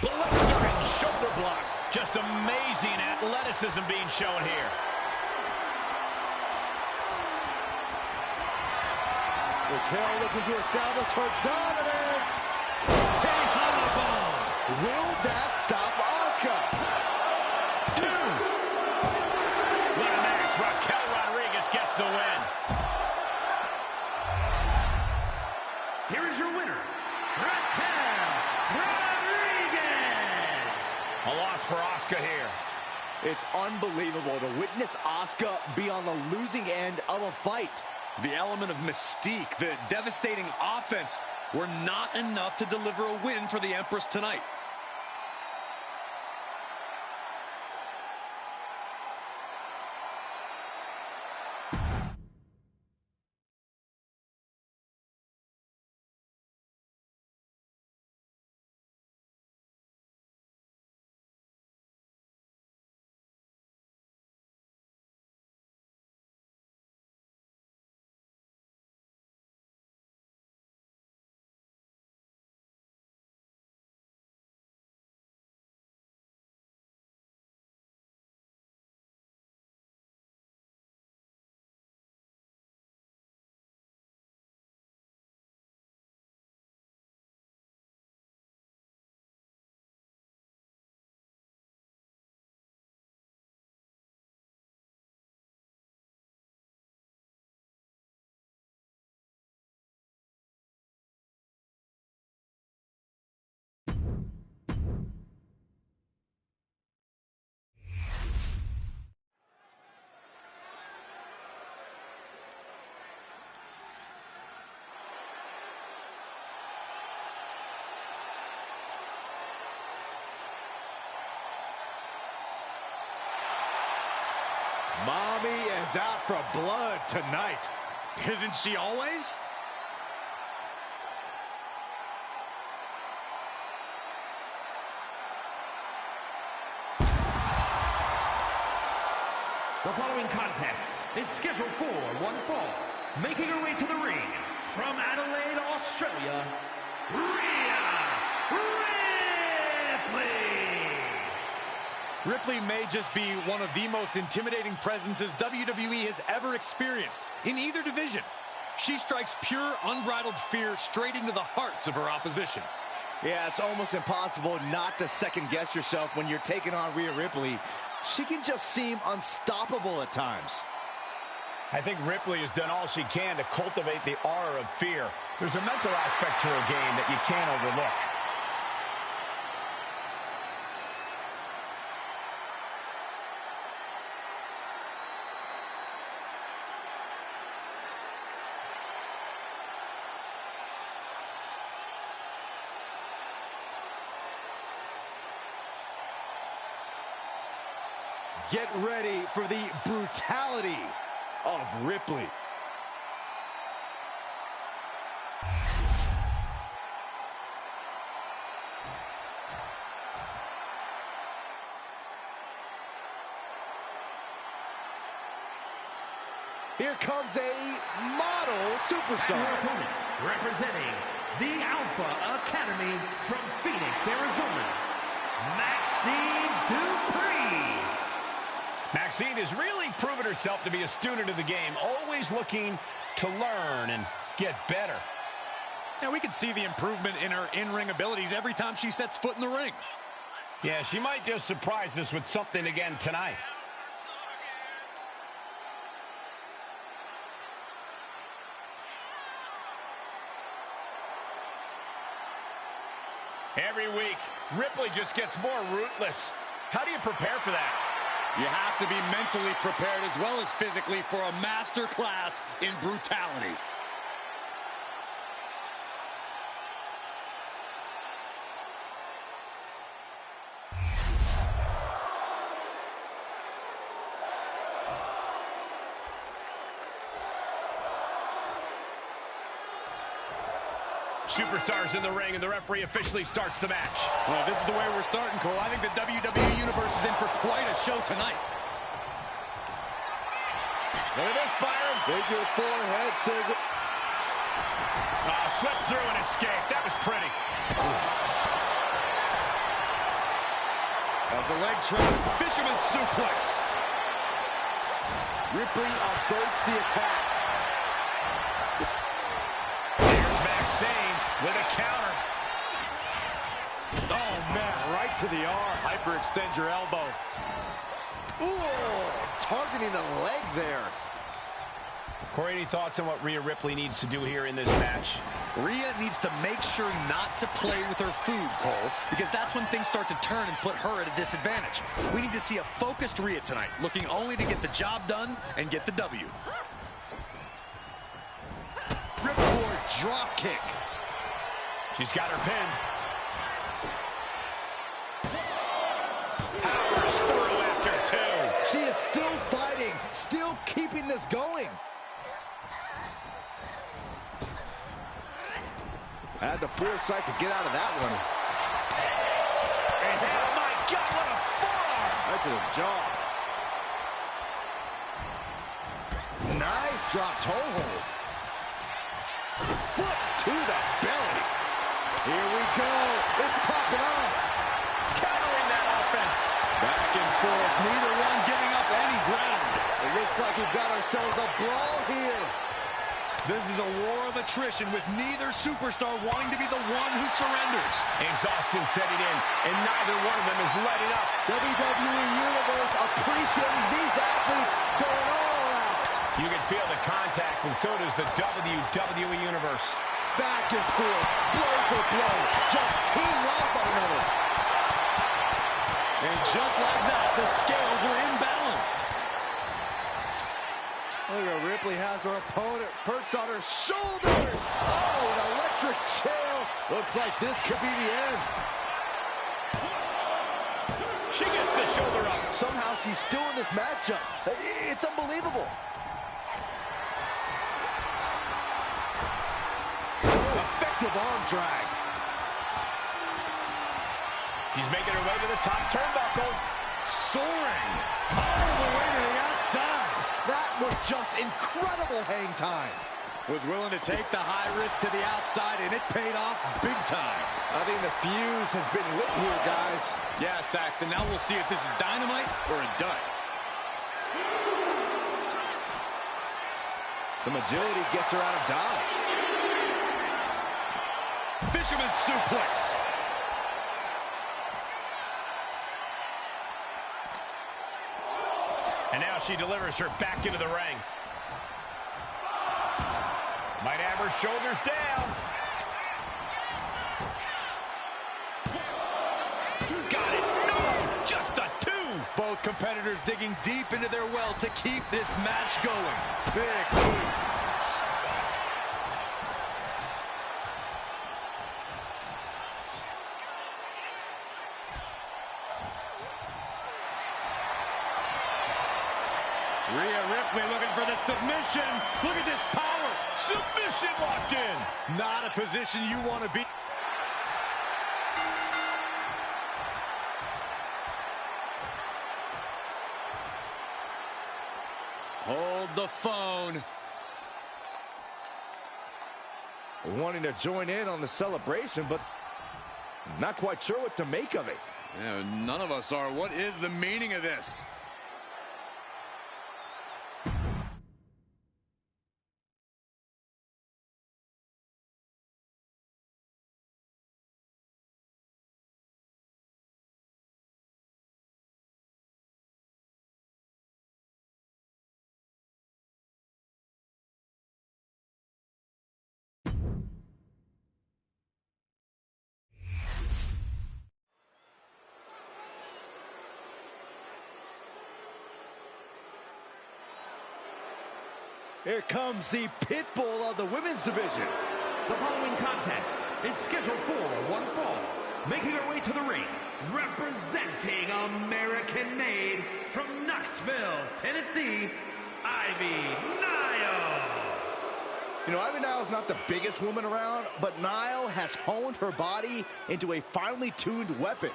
Blistering shoulder block. Just amazing athleticism being shown here. Raquel looking to establish her dominance. Tejana bomb. Will that stop Asuka? 2. What a match. Raquel Rodriguez gets the win. Here is your winner, Raquel Rodriguez. A loss for Asuka here. It's unbelievable to witness Asuka be on the losing end of a fight. The element of mystique, the devastating offense were not enough to deliver a win for the Empress tonight. Mommy is out for blood tonight. Isn't she always? The following contest is scheduled for one fall. Making her way to the ring from Adelaide, Australia, Rhea Ripley. Ripley may just be one of the most intimidating presences WWE has ever experienced in either division. She strikes pure, unbridled fear straight into the hearts of her opposition. Yeah, it's almost impossible not to second-guess yourself when you're taking on Rhea Ripley. She can just seem unstoppable at times. I think Ripley has done all she can to cultivate the aura of fear. There's a mental aspect to her game that you can't overlook. Get ready for the brutality of Ripley. Here comes a model superstar. Your opponent, representing the Alpha Academy from Phoenix, Arizona, Maxine Dupree. Maxine has really proven herself to be a student of the game, always looking to learn and get better. Now, we can see the improvement in her in-ring abilities every time she sets foot in the ring. Yeah, she might just surprise us with something again tonight. Every week, Ripley just gets more ruthless. How do you prepare for that? You have to be mentally prepared as well as physically for a master class in brutality. Superstars in the ring, and the referee officially starts the match. Well, this is the way we're starting, Cole. I think the WWE Universe is in for quite a show tonight. Look at this, Byron. Figure forehead scissor. Slipped through and escaped. That was pretty. As the leg trap, fisherman suplex. Ripley averts the attack. Here's Maxine with a counter. Oh, man, right to the arm. Hyperextend your elbow. Ooh, targeting the leg there. Corey, any thoughts on what Rhea Ripley needs to do here in this match? Rhea needs to make sure not to play with her food, Cole, because that's when things start to turn and put her at a disadvantage. We need to see a focused Rhea tonight, looking only to get the job done and get the W. Ripcord drop kick. She's got her pinned. Powers through after two. She is still fighting, still keeping this going. Had the foresight to get out of that one. And oh my God, what a forearm! Right to the jaw. Nice drop toe hold. Foot to the belly. Here we go. It's popping off. Countering that offense. Back and forth, neither one giving up any ground. It looks like we've got ourselves a brawl here. This is a war of attrition with neither superstar wanting to be the one who surrenders. Exhaustion setting in, and neither one of them is letting up. WWE Universe appreciating these athletes going all out. You can feel the contact, and so does the WWE Universe. Back and forth, blow for blow, just teeing off on another. And just like that, the scales are imbalanced. Look at Ripley has her opponent perched on her shoulders. Oh, an electric chair. Looks like this could be the end. She gets the shoulder up. Somehow she's still in this matchup. It's unbelievable. Effective arm drag. She's making her way to the top turnbuckle. Soaring all the way to the outside. That was just incredible hang time. Was willing to take the high risk to the outside, and it paid off big time. I think the fuse has been lit here, guys. Yeah, Saxton, now we'll see if this is dynamite or a dud. Some agility gets her out of dodge. Fisherman suplex. And now she delivers her back into the ring. Might have her shoulders down. Got it. No, just a 2. Both competitors digging deep into their well to keep this match going. Big move. Rhea Ripley looking for the submission. Look at this power. Submission locked in. Not a position you want to be. Hold the phone. Wanting to join in on the celebration, but not quite sure what to make of it. Yeah, none of us are. What is the meaning of this? Here comes the pit bull of the women's division. The following contest is scheduled for one fall. Making her way to the ring, representing American-made from Knoxville, Tennessee, Ivy Nile. You know, Ivy Nile's not the biggest woman around, but Nile has honed her body into a finely tuned weapon.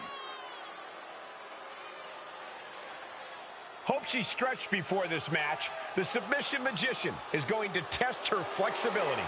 Hope she stretched before this match. The submission magician is going to test her flexibility.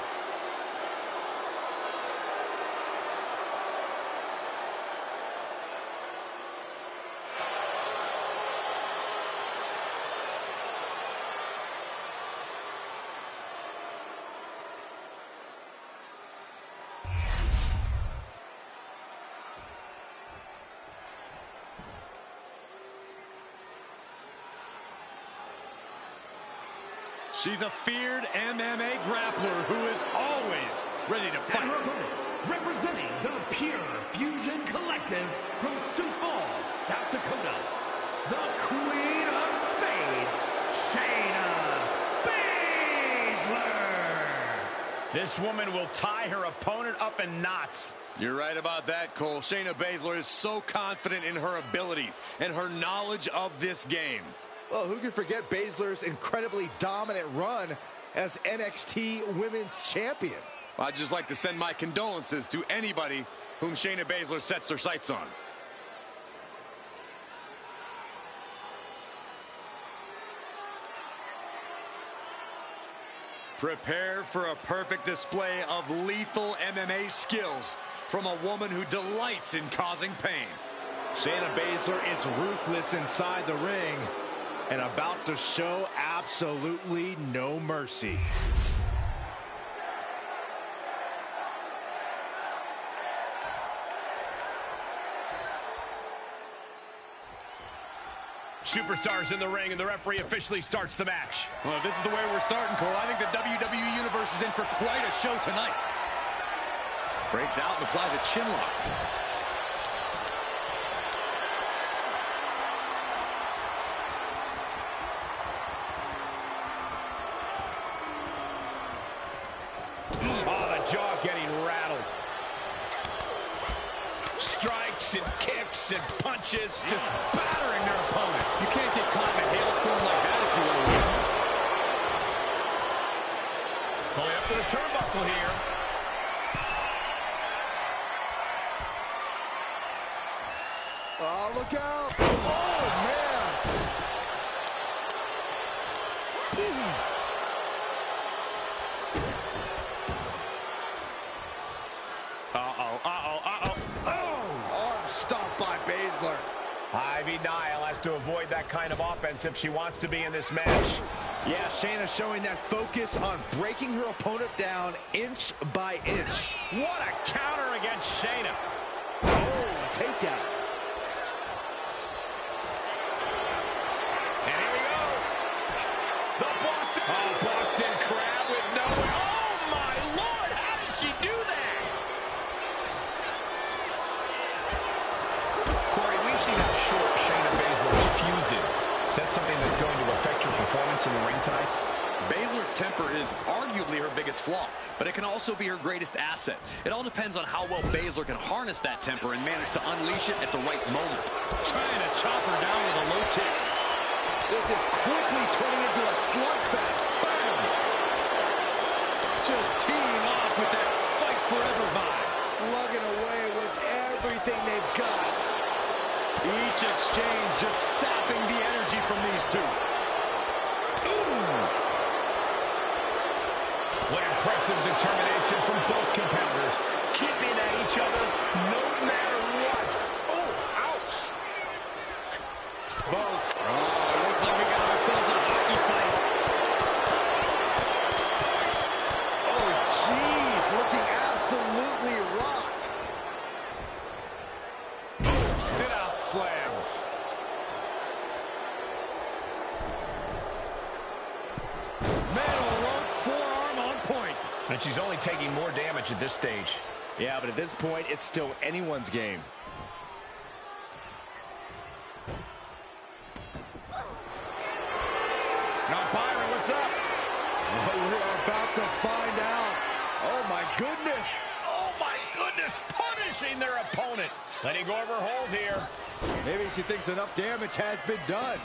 She's a feared MMA grappler who is always ready to fight. And her opponent, representing the Pure Fusion Collective from Sioux Falls, South Dakota, the Queen of Spades, Shayna Baszler. This woman will tie her opponent up in knots. You're right about that, Cole. Shayna Baszler is so confident in her abilities and her knowledge of this game. Well, who can forget Baszler's incredibly dominant run as NXT Women's Champion? I'd just like to send my condolences to anybody whom Shayna Baszler sets her sights on. Prepare for a perfect display of lethal MMA skills from a woman who delights in causing pain. Shayna Baszler is ruthless inside the ring and about to show absolutely no mercy. Superstars in the ring, and the referee officially starts the match. Well, if this is the way we're starting, Cole, I think the WWE Universe is in for quite a show tonight. Breaks out and applies a chin lock. Oh, the jaw getting rattled. Strike strikes and kicks and punches, just battering their opponent. You can't get caught in a hailstorm like that if you want to win. Pulling up to the turnbuckle here. Oh, look out. Oh, man. Arm stomp by Baszler. Ivy Nile has to avoid that kind of offense if she wants to be in this match. Yeah, Shayna showing that focus on breaking her opponent down inch by inch. What a counter against Shayna. Oh, takedown. And here we go. The Boston. Oh, Boston Crab with nowhere. Oh, my Lord. How did she do that? Corey, we've seen how short Shayna Baszler's fuse is. Is that something that's going to affect her performance in the ring tonight? Baszler's temper is arguably her biggest flaw, but it can also be her greatest asset. It all depends on how well Baszler can harness that temper and manage to unleash it at the right moment. Trying to chop her down with a low kick. This is quickly turning into a slugfest. Bam! Just teeing off with that fight forever vibe. Slugging away with everything they've got. Each exchange just sapping the energy from these two. What impressive determination from both competitors, keeping at each other no matter what. Oh, ouch. Both. Oh, looks like we got ourselves a hockey fight. Oh, jeez, looking absolutely rocked. Oh, sit-out slam. And she's only taking more damage at this stage. Yeah, but at this point, it's still anyone's game. Now, Byron, what's up? Well, we're about to find out. Oh, my goodness. Oh, my goodness. Punishing their opponent. Letting go of her hold here. Maybe she thinks enough damage has been done.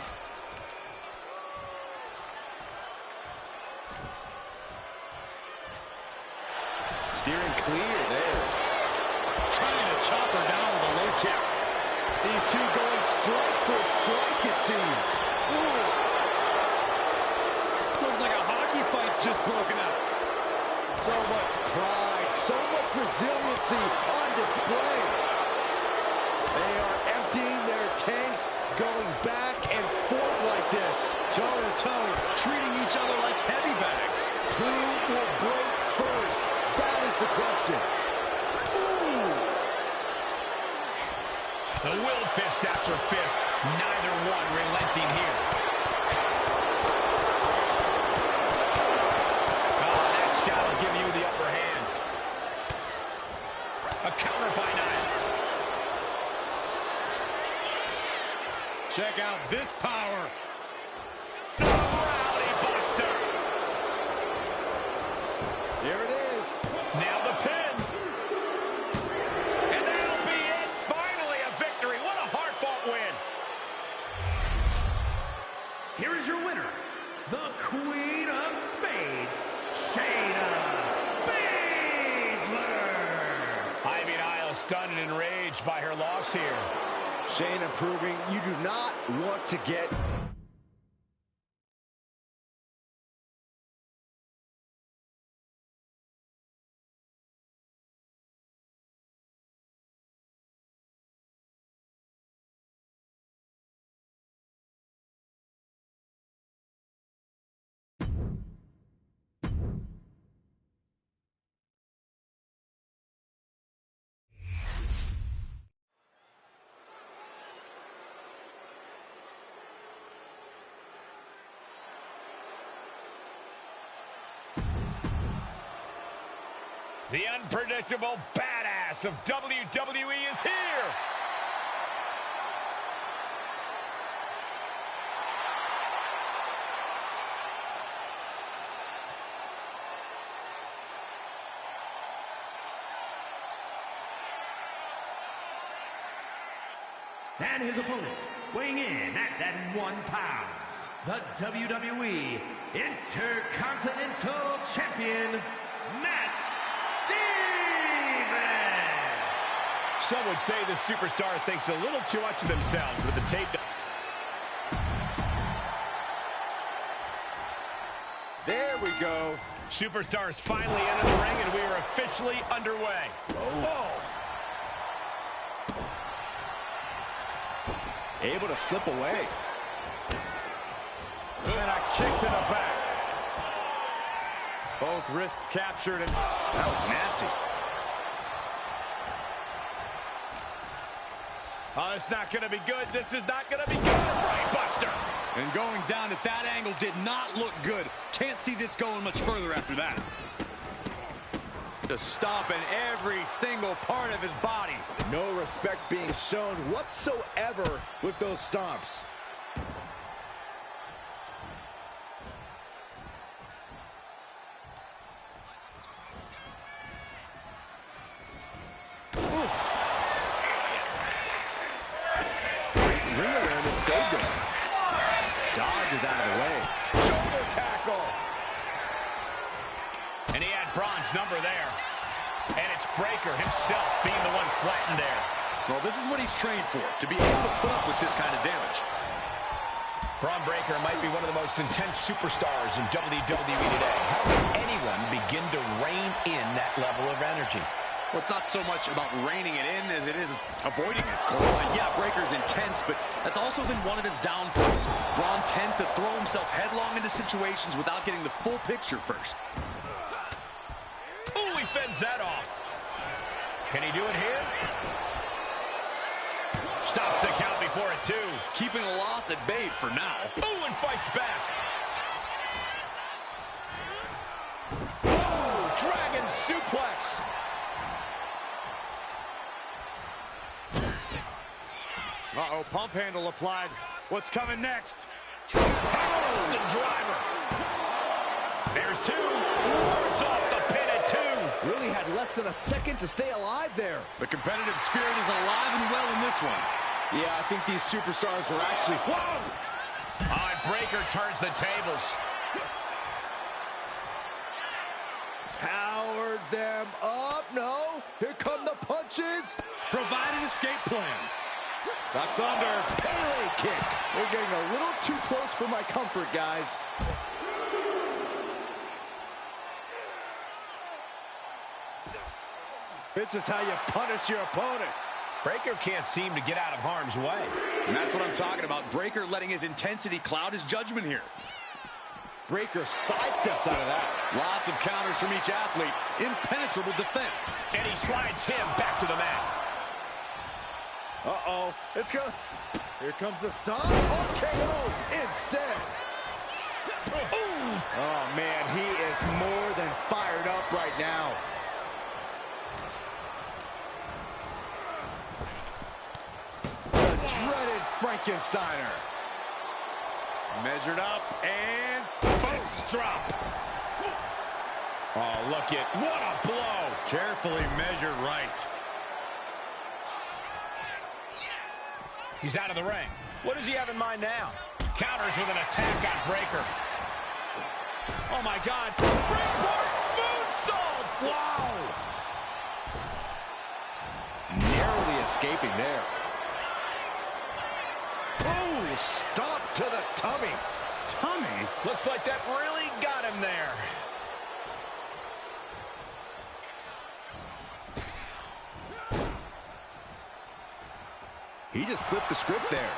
Steering clear there. Trying to chop her down with a low kick. These two going strike for strike, it seems. Ooh. Looks like a hockey fight's just broken out. So much pride, so much resiliency on display. They are emptying their tanks, going back and forth like this. Toe-to-toe, treating each other like heavy bags. Who will break first? That is the question. Ooh. The will fist after fist. Neither one relenting here. Oh, that shot will give you the upper hand. A counter by Nia. Check out this power. Rowdy Buster. Here it is. Now the pin. And that'll be it. Finally a victory. What a hard-fought win. Here is your winner, the Queen of Spades, Shayna Baszler. Ivy Nile stunned and enraged by her loss here. Shayna proving you do not want to get The unpredictable badass of WWE is here. And his opponent, weighing in at that 1 pound, the WWE Intercontinental Champion, Matt Stevens. Some would say the superstar thinks a little too much of themselves with the tape. There we go. Superstars finally enter the ring, and we are officially underway. Oh. Able to slip away. And a kick to the back. Both wrists captured, and that was nasty. Oh, it's not going to be good. This is not going to be good. Brain buster. And going down at that angle did not look good. Can't see this going much further after that. Just stomping every single part of his body. No respect being shown whatsoever with those stomps. Oof. Ring awareness saved him. Dodge is out of the way. Shoulder tackle. And he had Braun's number there. And it's Breakker himself being the one flattened there. Well, this is what he's trained for, to be able to put up with this kind of damage. Braun Breakker might be one of the most intense superstars in WWE today. How can anyone begin to rein in that level of energy? Well, it's not so much about reining it in as it is avoiding it, Cole. Yeah, Breakker's intense, but that's also been one of his downfalls. Braun tends to throw himself headlong into situations without getting the full picture first. Ooh, he fends that off. Can he do it here? Stops the count before it, too. Keeping a loss at bay for now. Ooh, and fights back. Ooh, dragon suplex. Uh-oh, pump handle applied. What's coming next? Harrison driver. There's two. Wards off the pin at 2. Really had less than a second to stay alive there. The competitive spirit is alive and well in this one. Yeah, I think these superstars are actually... Whoa! Breakker turns the tables. Powered them up. No. Here come the punches. Provide an escape plan. Ducks under. Pele kick. They're getting a little too close for my comfort, guys. This is how you punish your opponent. Breakker can't seem to get out of harm's way. And that's what I'm talking about. Breakker letting his intensity cloud his judgment here. Breakker sidesteps out of that. Lots of counters from each athlete. Impenetrable defense. And he slides him back to the mat. Uh-oh. It's good. Here comes the stomp. RKO instead. Ooh. Oh, man, he is more than fired up right now. The dreaded Frankensteiner. Measured up and Fist drop. Oh, look at what a blow. carefully measured right. He's out of the ring. What does he have in mind now? Counters with an attack on Breakker. Oh, my God. Springboard moonsault. Wow. Narrowly escaping there. Oh, stop to the tummy. Tummy? Looks like that really got him there. He just flipped the script there.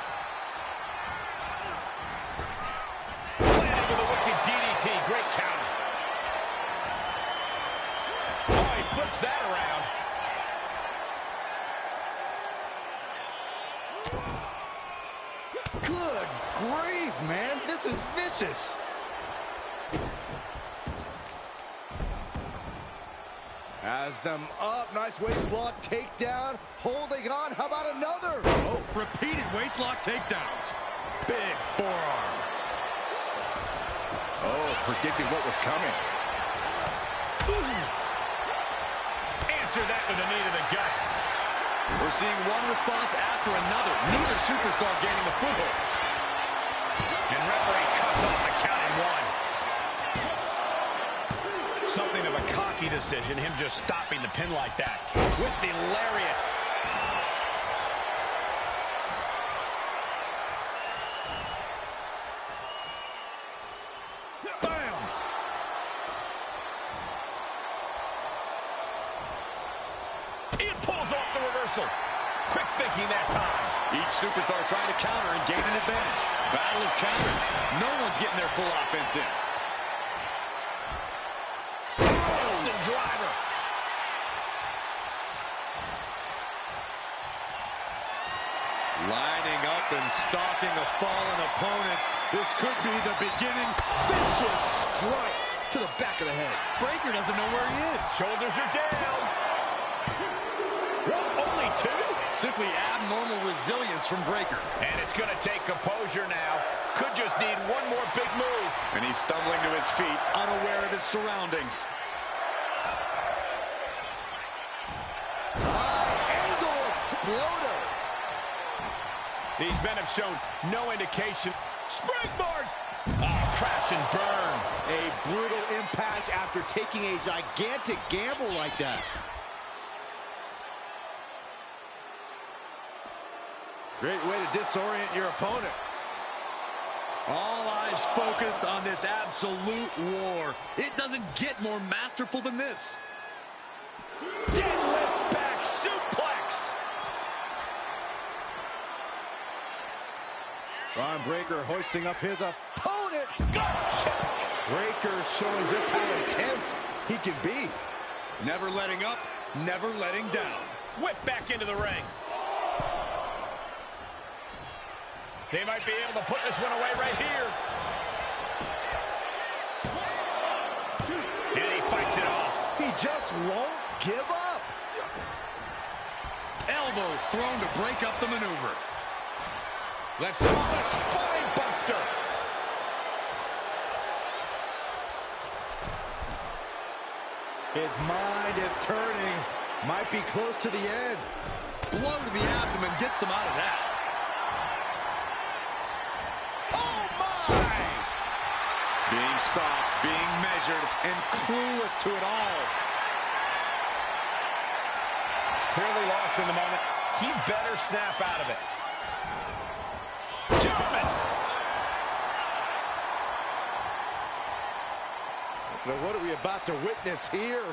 Planted with a wicked DDT. Great counter. Oh, he flips that around. Good grief, man. This is vicious. Has them up. Nice waistlock takedown. Holding on. How about another? Oh, repeated waistlock takedowns. Big forearm. Oh, predicting what was coming. Answer that with a knee to the gut. We're seeing one response after another. Neither superstar gaining a foothold. And referee cuts off the count in one. Something of a cocky decision, him just stopping the pin like that. With the lariat. Bam! It pulls off the reversal. Quick thinking that time. Each superstar trying to counter and gain an advantage. Battle of counters. No one's getting their full offense in. Driver. Lining up and stalking a fallen opponent. This could be the beginning. Vicious strike to the back of the head. Breaker doesn't know where he is. Shoulders are down. What, only two? Simply abnormal resilience from Breaker. And it's going to take composure now. Could just need one more big move. And he's stumbling to his feet, unaware of his surroundings. High-angle exploder. These men have shown no indication. Springboard! Crash and burn. A brutal impact after taking a gigantic gamble like that. Great way to disorient your opponent. All eyes focused on this absolute war. It doesn't get more masterful than this. Deadlift back suplex. Ron Breaker hoisting up his opponent. Gosh! Breaker showing just how intense he can be. Never letting up, never letting down. Whip back into the ring. They might be able to put this one away right here. And he fights it off. He just won't give up. Elbow thrown to break up the maneuver. Let's see the spine buster. His mind is turning. Might be close to the end. Blow to the abdomen gets them out of that. Being stopped, being measured, and clueless to it all. Clearly lost in the moment. He better snap out of it. German! Now what are we about to witness here?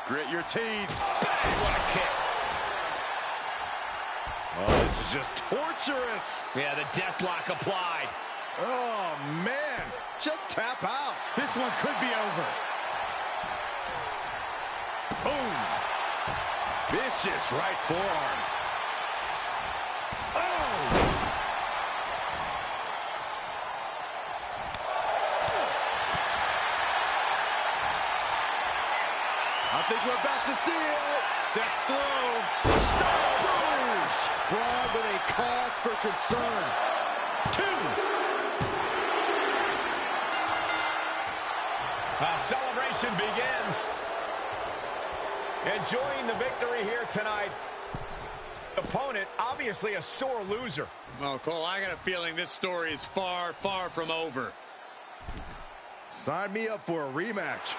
Grit your teeth. Bang! What a kick. Oh, this is just torturous. Yeah, the death lock applied. Oh, man. Just tap out. This one could be over. Boom. Vicious right forearm. Oh! I think we're about to see it. Set throw. Style Rouge. Braun with a cause for concern. 2. Celebration begins. Enjoying the victory here tonight. Opponent, obviously a sore loser. Well, Cole, I got a feeling this story is far, far from over. Sign me up for a rematch.